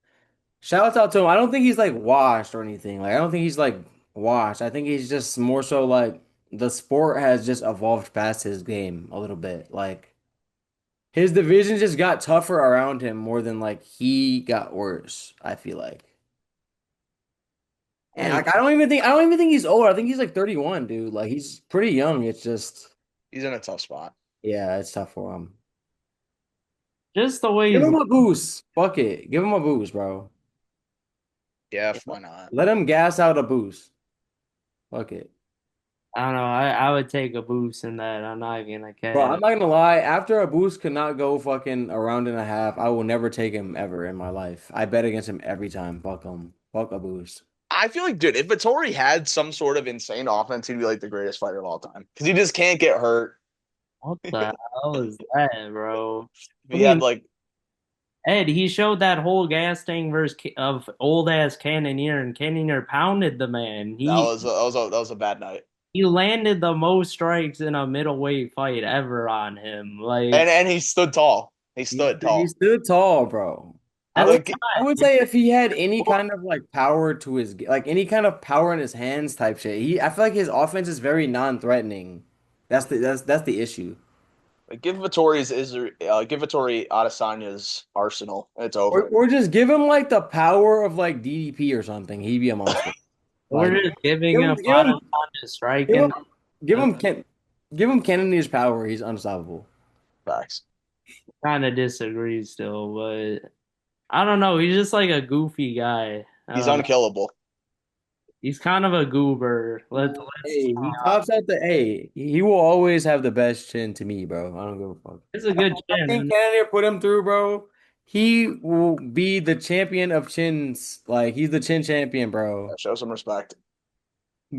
shout out to him. I don't think he's like washed or anything. Like I don't think he's like washed. I think he's just more so like the sport has just evolved past his game a little bit. Like his division just got tougher around him more than like he got worse, I feel like. And Mm, like I don't even think he's old. I think he's like 31, dude. Like he's pretty young. It's just he's in a tough spot. yeah, it's tough for him. just the way Give he's him a boost. Fuck it. Give him a boost, bro. Yeah, why not? Let him gas out a boost. Fuck it. I don't know. I would take a boost in that. I'm not gonna Bro, I'm cap. not gonna lie. After a boost could not go fucking a round and a half, I will never take him ever in my life. I bet against him every time. Fuck him. Fuck a boost. I feel like, dude, if Vittori had some sort of insane offense, he'd be like the greatest fighter of all time because he just can't get hurt. What the hell is that, bro? If I he had mean, like Ed, he showed that whole gas tank versus of old ass Cannonier, and Cannonier pounded the man. that was a bad night. He landed the most strikes in a middleweight fight ever on him. And Like and he stood tall. He He, stood he tall. stood tall, bro. I That's would Like I would say if he had any kind of like power to his like any kind of power in his hands type shit. I feel like his offense is very non-threatening. That's the issue. give Vittori Adesanya's Arsenal. It's over. Or just give him like the power of like DDP or something. He'd be a monster. Like we're just giving give him him a give lot of him time to strike give him and give him Ken give him Kennedy's power. He's unstoppable. Facts. kind of disagree still, but I don't know. He's just like a goofy guy. I He's don't know. unkillable. He's kind of a goober. Let's Hey, he tops out the he will always have the best chin to me, bro. I don't give a fuck. it's a good Nothing chin. Kennedy put him through, bro. He will be the champion of chins. Like he's the chin champion, bro. Show some respect.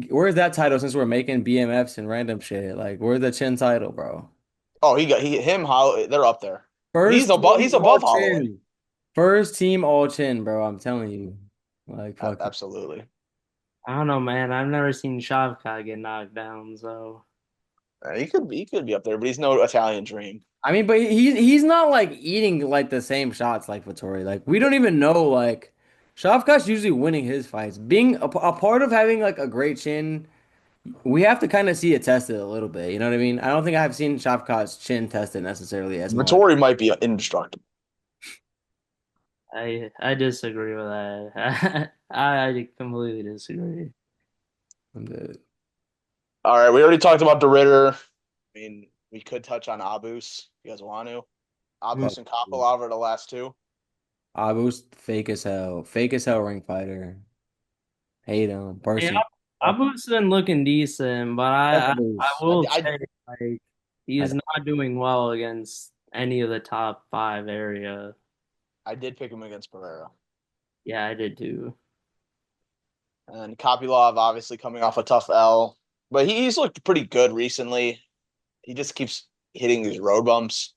Where's that title since we're making BMFs and random shit? Like, where's the chin title, bro? Oh, he got he him. Holl they're up there. First He's team all above Holloway. chin. First team all chin, bro. I'm telling you. Like, fuck it. Absolutely. I don't know, man. I've never seen Shavkat get knocked down, so He could be up there, but he's no Italian dream. I mean, but he's not like eating like the same shots like Vittori. Like, we don't even know like Shavkat's usually winning his fights. Being a part of having like a great chin, we have to kind of see it tested a little bit. You know what I mean? I don't think I've seen Shavkat's chin tested necessarily as much. Vittori might be indestructible. I disagree with that. I completely disagree. I'm good. All right, we already talked about the Ritter. I mean, we could touch on Abus. You guys want to? Fuck. Abus and Kopylov are the last two. Abu's fake as hell. Fake as hell ring fighter. Hate him. Yeah, Personally. Abu's been looking decent, but That's I Abus. will I say like he I is don't. not doing well against any of the top five area. I did pick him against Pereira. Yeah, I did too. And Kopylov obviously coming off a tough L, but he's looked pretty good recently. He just keeps hitting these road bumps.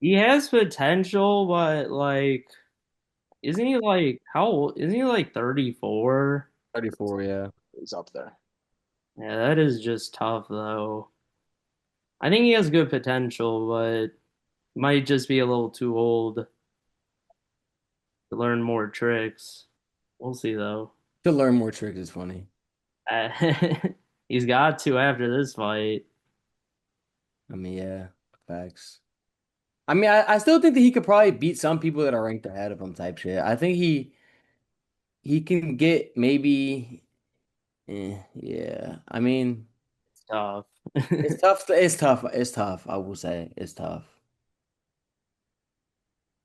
He has potential, but like, isn't he like how old? Isn't he like 34? 34, yeah. He's up there. Yeah, that is just tough though. I think he has good potential, but might just be a little too old to learn more tricks. We'll see though. To learn more tricks is funny. Uh, he's got to after this fight. I mean, yeah, facts. I mean, I still think that he could probably beat some people that are ranked ahead of him type shit. I think he can get maybe yeah. I mean, It's tough. it's tough. It's tough. It's tough. I will say it's tough.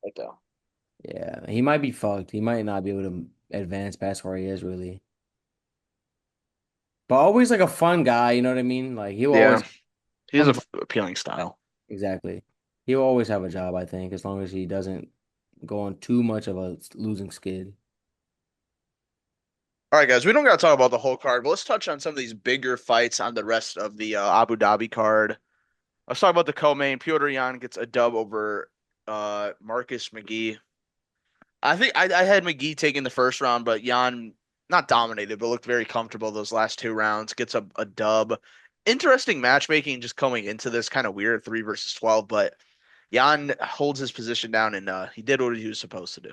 Right there. Yeah, he might be fucked. He might not be able to advance past where he is really. But always like a fun guy, you know what I mean? Like he'll Yeah, always he has fun a guy. appealing style. Exactly. He'll always have a job, I think, as long as he doesn't go on too much of a losing skid. All right, guys, we don't got to talk about the whole card, but let's touch on some of these bigger fights on the rest of the Abu Dhabi card. Let's talk about the co-main. Piotr Yan gets a dub over Marcus McGee. I think I had McGee taking the first round, but Yan not dominated, but looked very comfortable those last two rounds. Gets a dub. Interesting matchmaking just coming into this kind of weird 3 versus 12, but Yan holds his position down and he did what he was supposed to do.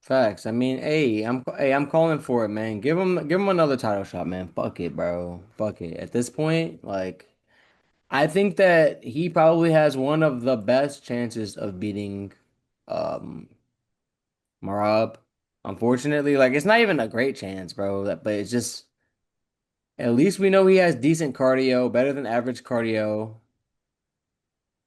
Facts. I mean, I'm calling for it, man. Give him another title shot, man. Fuck it, bro. Fuck it. At this point, like I think that he probably has one of the best chances of beating um Marab. Unfortunately, like it's not even a great chance, bro. But it's just at least we know he has decent cardio, better than average cardio.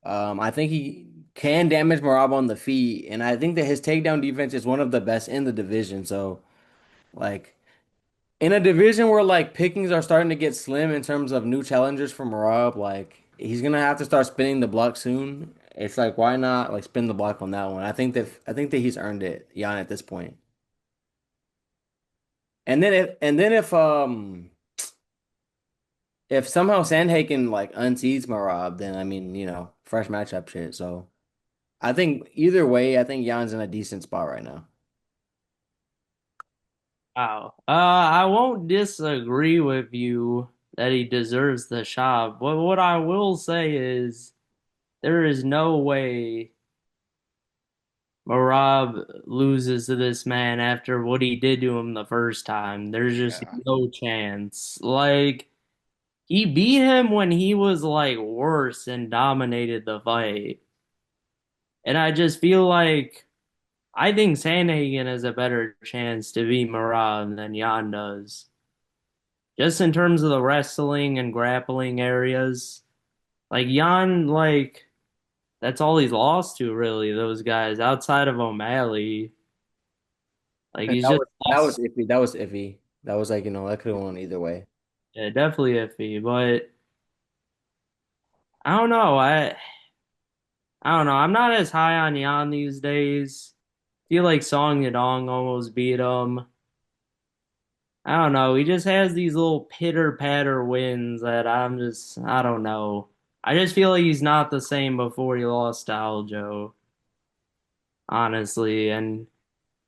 I think he can damage Marab on the feet, and I think that his takedown defense is one of the best in the division. So, like in a division where like pickings are starting to get slim in terms of new challengers for Marab, like he's gonna have to start spinning the block soon. It's like why not like spin the block on that one? I think that he's earned it, Jan, at this point. And then if somehow Sandhagen like unseats Marab, then I mean, fresh matchup shit. So I think either way, I think Jan's in a decent spot right now. Wow. I won't disagree with you that he deserves the shot. But what I will say is there is no way Rob loses to this man after what he did to him the first time. There's just Yeah. no chance. Like, he beat him when he was like worse and dominated the fight. And I just feel like I think Sandhagen has a better chance to beat Marab than Jan does. Just in terms of the wrestling and grappling areas. Like Jan, like that's all he's lost to really, those guys outside of O'Malley. Like And he's just that was lost. iffy. That was iffy. That was like, that could have won either way. Yeah, definitely iffy, but I don't know. I don't know. I'm not as high on Jan these days. Feel like Song Yadong almost beat him. I don't know. He just has these little pitter patter wins that I don't know. I just feel like he's not the same before he lost to Aljo, honestly. And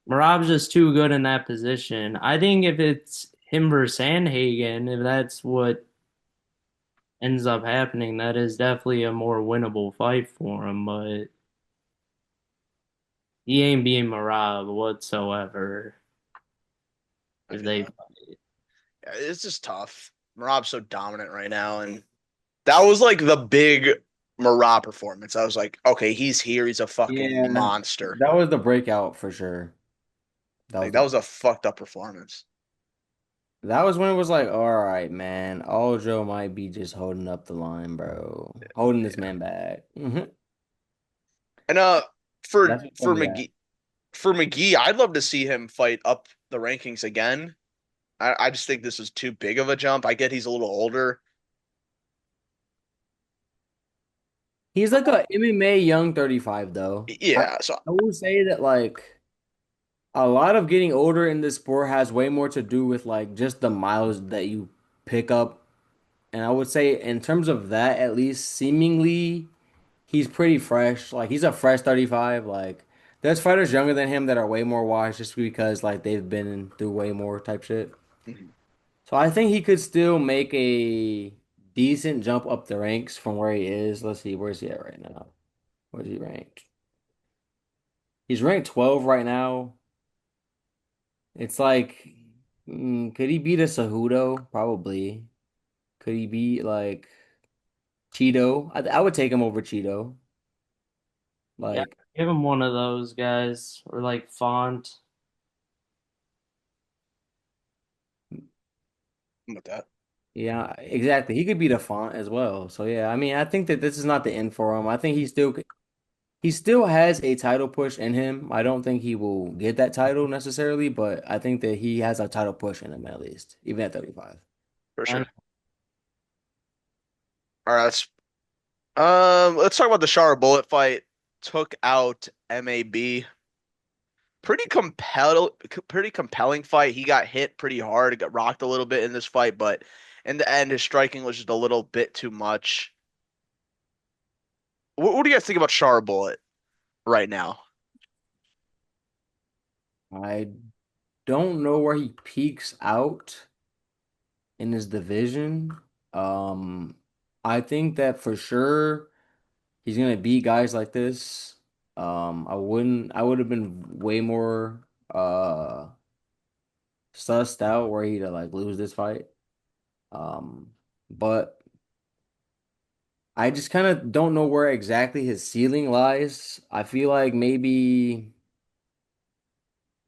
Marab's just too good in that position. I think if it's him versus Sandhagen, if that's what ends up happening, that is definitely a more winnable fight for him. But he ain't being Marab whatsoever if they Yeah. Yeah, it's just tough. Marab's so dominant right now, and that was like the big Marab performance. I was like, okay, he's here. He's a fucking Yeah, monster. that was the breakout for sure. That was Like the that was a fucked up performance. that was when it was like, all right, man, Aljo might be just holding up the line, bro. Holding this Yeah. man back. And That's what told me that. For McGee, I'd love to see him fight up the rankings again. I just think this was too big of a jump. I get he's a little older. He's like a MMA young 35 though. Yeah, so I will say that like a lot of getting older in this sport has way more to do with like just the miles that you pick up. And I would say in terms of that, at least seemingly he's pretty fresh. Like he's a fresh 35. Like there's fighters younger than him that are way more washed just because like they've been through way more type shit. mhm. So I think he could still make a decent jump up the ranks from where he is. Let's see, where's he at right now? Where's he ranked? He's ranked 12 right now. It's like, could he beat a Cejudo? Probably. Could he beat like Cheeto? I would take him over Cheeto. yeah, Like, give him one of those guys or like Font. I'm with that. yeah, exactly. He could beat a Font as well. So yeah, I mean, I think that this is not the end for him. I think he still has a title push in him. I don't think he will get that title necessarily, but I think that he has a title push in him at least, even at 35. For And sure. All right, let's talk about the Shara Bullet fight. Took out MAB. Pretty compelling fight. He got hit pretty hard, got rocked a little bit in this fight, but in the end, his striking was just a little bit too much. What do you guys think about Shara Bullet right now? I don't know where he peaks out in his division. Um, I think that for sure he's gonna beat guys like this. I would have been way more sussed out were he to like lose this fight. Um, but I just kind of don't know where exactly his ceiling lies. I feel like maybe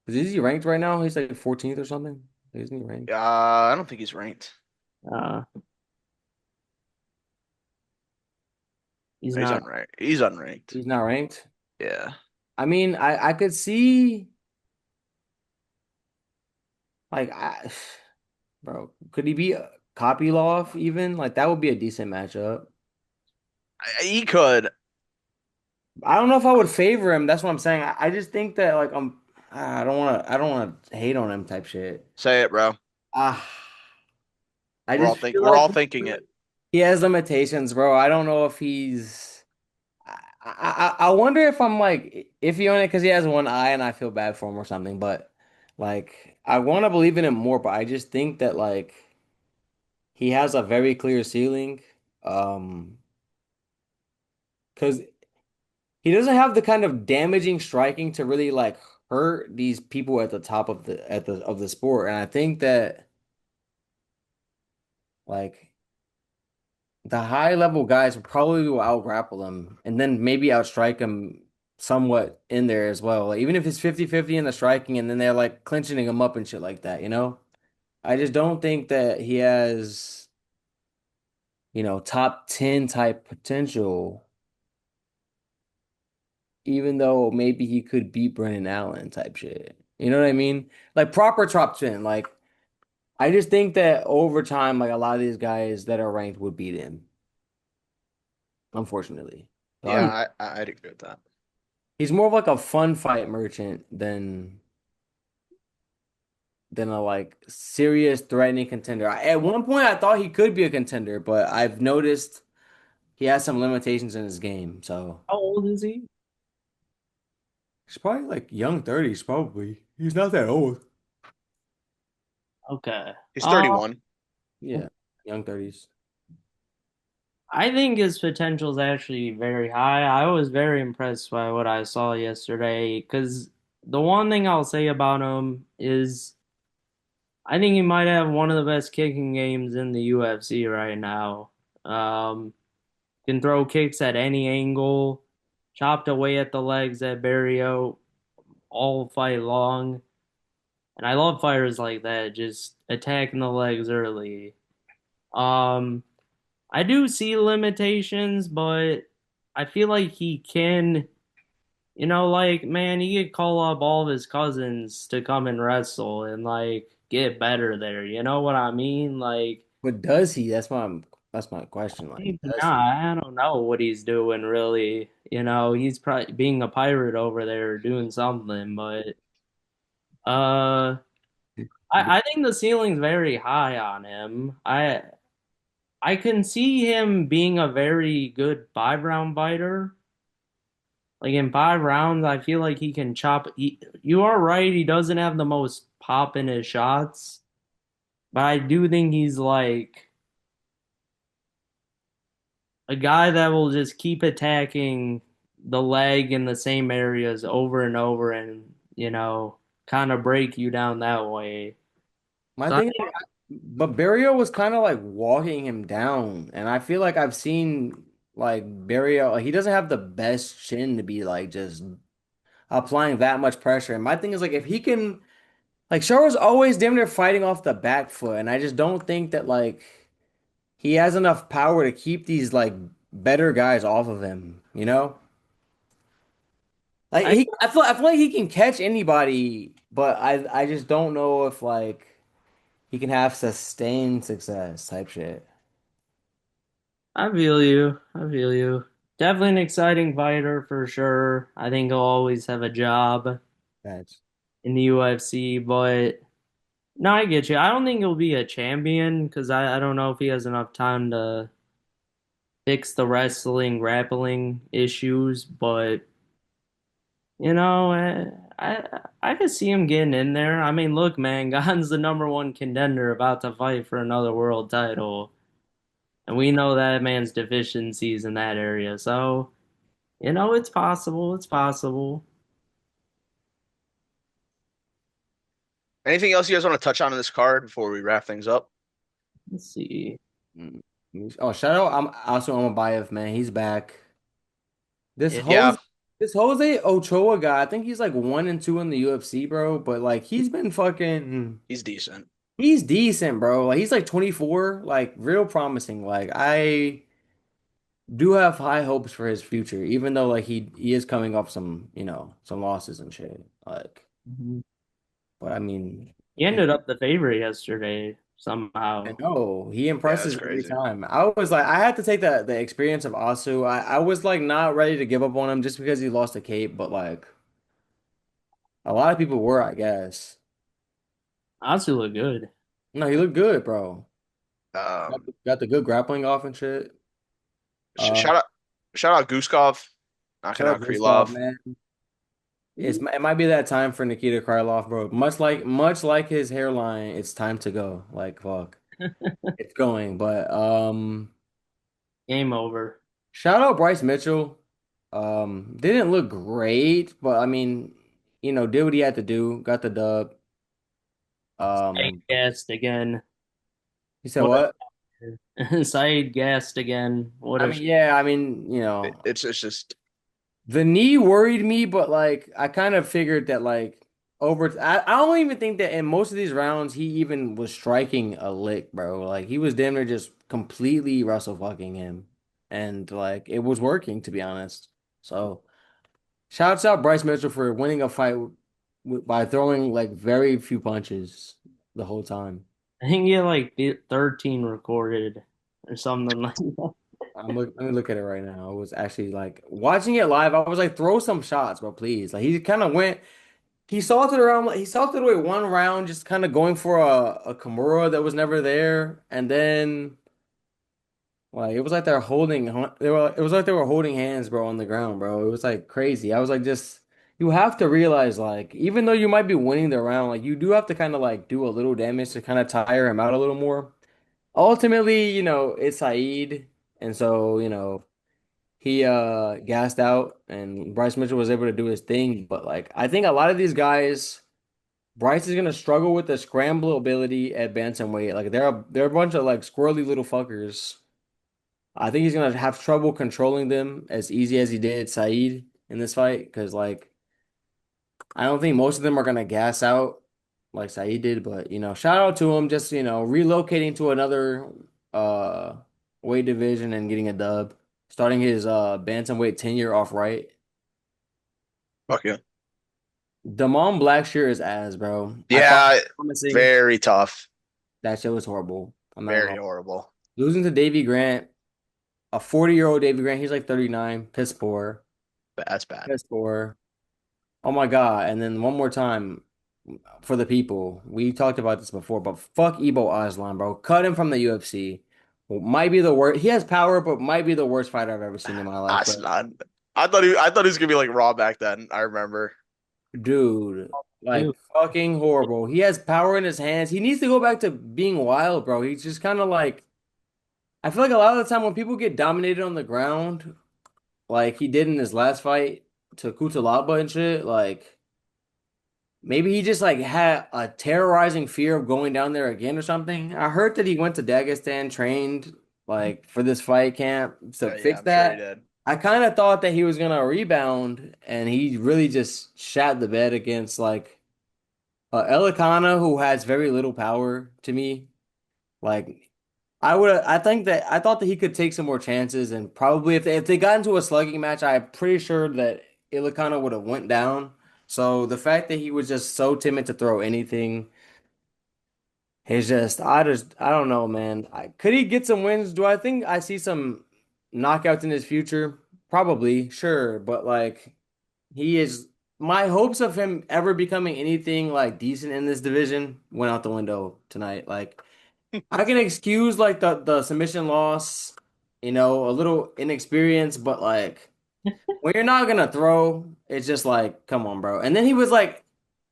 is he ranked right now? He's like 14th or something. Isn't he ranked? I don't think he's ranked. uh, he's He's not. unranked. He's unranked. He's not ranked. Yeah. I mean, I could see like bro, could he be Kopylov even? Like that would be a decent matchup. He could. I don't know if I would favor him. That's what I'm saying. I just think that like I don't want to hate on him type shit. Say it, bro. Ah, I just feel We're like all thinking it. he has limitations, bro. I don't know if he's. I wonder if I'm like iffy on it because he has one eye and I feel bad for him or something. But like I want to believe in him more, but I just think that like he has a very clear ceiling. Because he doesn't have the kind of damaging striking to really like hurt these people at the top of the sport. And I think that like the high level guys probably will out grapple him and then maybe outstrike him somewhat in there as well. Like, even if it's 50-50 in the striking and then they're like clinching him up and shit like that, you know? I just don't think that he has, top 10 type potential, even though maybe he could beat Brennan Allen type shit. You know what I mean? Like proper top 10. Like I just think that over time, like a lot of these guys that are ranked would beat him, unfortunately. So Yeah, I'd agree with that. he's more of like a fun fight merchant than a like serious threatening contender. At one point I thought he could be a contender, but I've noticed he has some limitations in his game. So How old is he? he's probably like young 30s, probably. He's not that old. Okay. He's 31. Yeah, young 30s. I think his potential is actually very high. I was very impressed by what I saw yesterday because the one thing I'll say about him is I think he might have one of the best kicking games in the UFC right now. Um, can throw kicks at any angle, chopped away at the legs at Barrio all fight long. And I love fighters like that, just attacking the legs early. Um, I do see limitations, but I feel like he can, like, man, he could call up all of his cousins to come and wrestle and like get better there. You know what I mean? Like, But does he? That's my question. Like, he's does he? not, I don't know what he's doing really. He's probably being a pirate over there doing something, but uh I think the ceiling's very high on him. I can see him being a very good 5 round fighter. Like in 5 rounds, I feel like he can chop. You are right, he doesn't have the most pop in his shots, but I do think he's like a guy that will just keep attacking the leg in the same areas over and over and, kind of break you down that way. My So I thing, but Barrio was kind of like walking him down, and I feel like I've seen like Barrio. Like, he doesn't have the best chin to be like just applying that much pressure. And my thing is like if he can, like Charles always damn near fighting off the back foot, and I just don't think that like he has enough power to keep these like better guys off of him. You know, like I I feel like he can catch anybody, but I just don't know if like he can have sustained success type shit. I feel you. I feel you. Definitely an exciting fighter for sure. I think he'll always have a job That's in the UFC, but no, I get you. I don't think he'll be a champion because I don't know if he has enough time to fix the wrestling, grappling issues, but I could see him getting in there. I mean, look, man, Gon's the number one contender about to fight for another world title, and we know that man's deficiencies in that area. So, it's possible. It's possible. Anything else you guys want to touch on in this card before we wrap things up? Let's see. mm. Oh, shout out! I'm also Amabayev, man. He's back. This Yeah, Yeah, Jose, this Jose Ochoa guy, I think he's like 1-2 in the UFC, bro. But like he's been fucking, he's decent. he's decent, bro. Like he's like 24, like real promising. Like I do have high hopes for his future, even though like he is coming off some losses and shit. Like, mhm. but I mean, He ended up the favorite yesterday I somehow. know he Yeah, that's impresses every crazy. time. I was like, I had to take the experience of Asu. I was like not ready to give up on him just because he lost a cape, but like a lot of people were, I guess. Asu looked good. No, he looked good, bro. Um, Got the good grappling off and shit. sh Uh, shout out Guskov, knocking shout out out Gustav, Krylov. man. It might be that time for Nikita Krylov, bro. Much like his hairline, it's time to go. Like fuck, it's going. But Game over. shout out Bryce Mitchell. Didn't look great, but I mean, did what he had to do, got the dub. Saeed Um, gassed again. he said What what? a Saeed gassed again. What I a mean, yeah, I mean, It's just the knee worried me, but like I kind of figured that like I don't even think that in most of these rounds he even was striking a lick, bro. Like he was damn near just completely wrestle fucking him. And like it was working to be honest. So shouts out Bryce Mitchell for winning a fight by throwing like very few punches the whole time. I think he had like 13 recorded or something like that. Let me look at it right now. I was actually like watching it live. I was like, throw some shots, bro, please. Like he kind of went. He salted around. He salted away one round, just kind of going for a Kimura that was never there, and then like it was like they're holding. They were. It was like they were holding hands, bro, on the ground, bro. It was like crazy. I was like, just you have to realize, like, even though you might be winning the round, like you do have to kind of like do a little damage to kind of tire him out a little more. Ultimately, it's Saeed, and so he gassed out, and Bryce Mitchell was able to do his thing. But like, I think a lot of these guys. Bryce is gonna struggle with the scramble ability at bantamweight. Like they're a bunch of like squirrely little fuckers. I think he's gonna have trouble controlling them as easy as he did Saeed in this fight because like I don't think most of them are gonna gas out like Saeed did. But shout out to him just relocating to another uh weight division and getting a dub, starting his bantamweight tenure off right. fuck yeah. Damon Blackshear is ass, bro. I thought Yeah, promising. very tough. That shit was horrible. I'm not gonna Very lie. horrible. Losing to Davy Grant, a 40-year-old Davy Grant, he's like 39, piss poor, That's bad. piss poor. Oh my God. And then one more time for the people. We talked about this before, but fuck Ebo Aslan, bro. Cut him from the UFC. Might be the worst. He has power, but might be the worst fighter I've ever seen in my life, bro. Aslan. I thought he was gonna be like Raw back then. I remember. Dude, Dude, like fucking horrible. He has power in his hands. He needs to go back to being wild, bro. He's just kind of like, I feel like a lot of the time when people get dominated on the ground, like he did in his last fight to Kutalaba and shit. Like maybe he just like had a terrorizing fear of going down there again or something. I heard that he went to Dagestan, trained like for this fight camp to Yeah, fix I'm sure he that. did. I kind of thought that he was gonna rebound, and he really just shat the bed against like Elikana, who has very little power to me. Like I thought that he could take some more chances and probably if they got into a slugging match, I'm pretty sure that Ilikana would have went down. So the fact that he was just so timid to throw anything is just I don't know, man. Could he get some wins? Do I think I see some knockouts in his future? Probably, sure, but like he is my hopes of him ever becoming anything like decent in this division went out the window tonight. Like I can excuse like the submission loss, a little inexperience, but like when you're not gonna throw, it's just like, come on, bro. And then he was like,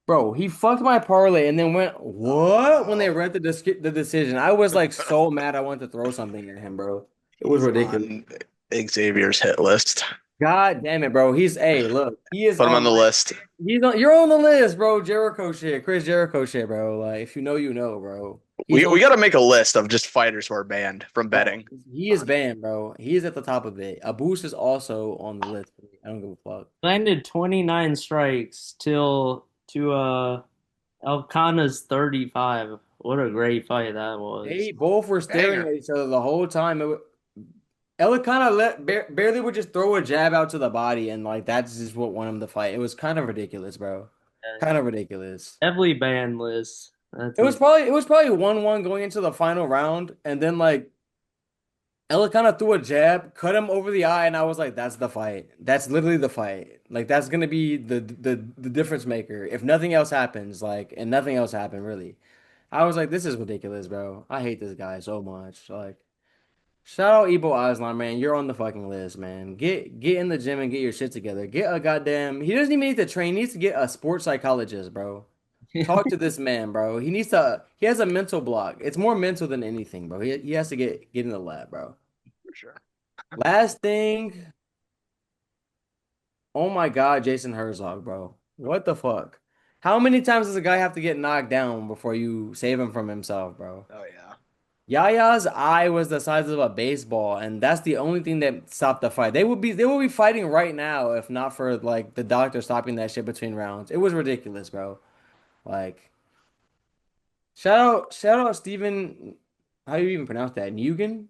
bro, he fucked my parlay and then went, Oh what? When they no. read the decision. I was like so mad I wanted to throw something at him, bro. It was He's ridiculous. on Xavier's hit list. God damn it, bro. Hey, look, he is Put him on on the list. you're on the list, bro. Jericho shit, Chris Jericho shit, bro. Like, if you know, you know, bro. He's We on. we got to make a list of just fighters who are banned from Bro, betting. he is banned, bro. He is at the top of it. Abus is also on the list. I don't give a fuck. landed 29 strikes till to Elkanah's 35. What a great fight that was. They both were staring Banger. at each other the whole time. Ella kind of barely would just throw a jab out to the body, and like that's just what won him the fight. It was kind of ridiculous, bro. Kind of ridiculous. Heavily banned list. That's It was probably 1-1 going into the final round, and then like Ella kind of threw a jab, cut him over the eye, and I was like, that's the fight. That's literally the fight. Like that's gonna be the difference maker if nothing else happens. Like and nothing else happened really. I was like, this is ridiculous, bro. I hate this guy so much. Like, shout out Ebo Aslan, man. You're on the fucking list, man. Get in the gym and get your shit together. Get a goddamn. He doesn't even need to train. He needs to get a sports psychologist, bro. Talk to this man, bro. He needs to. He has a mental block. It's more mental than anything, bro. He has to get in the lab, bro. For sure. Last thing, Oh my God, Jason Herzog, bro. What the fuck? How many times does a guy have to get knocked down before you save him from himself, bro? Oh yeah. Yaya's eye was the size of a baseball, and that's the only thing that stopped the fight. They would be fighting right now if not for like the doctor stopping that shit between rounds. It was ridiculous, bro. Like shout out Steven. How do you even pronounce that? Nguyen?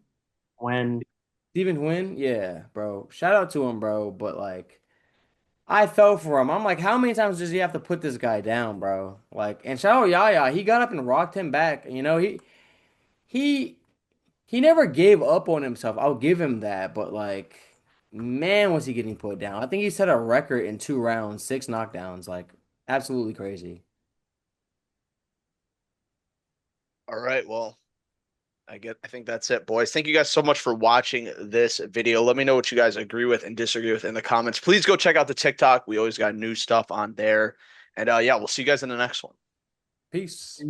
When Steven Nguyen? Yeah, bro. Shout out to him, bro. But like I fell for him. I'm like, how many times does he have to put this guy down, bro? Like, and shout out Yaya. He got up and rocked him back. He he never gave up on himself. I'll give him that. But like, man, was he getting put down? I think he set a record in 2 rounds, 6 knockdowns. Like, absolutely crazy. All right. Well, I think that's it, boys. Thank you guys so much for watching this video. Let me know what you guys agree with and disagree with in the comments. Please go check out the TikTok. We always got new stuff on there. And yeah, we'll see you guys in the next one. Peace.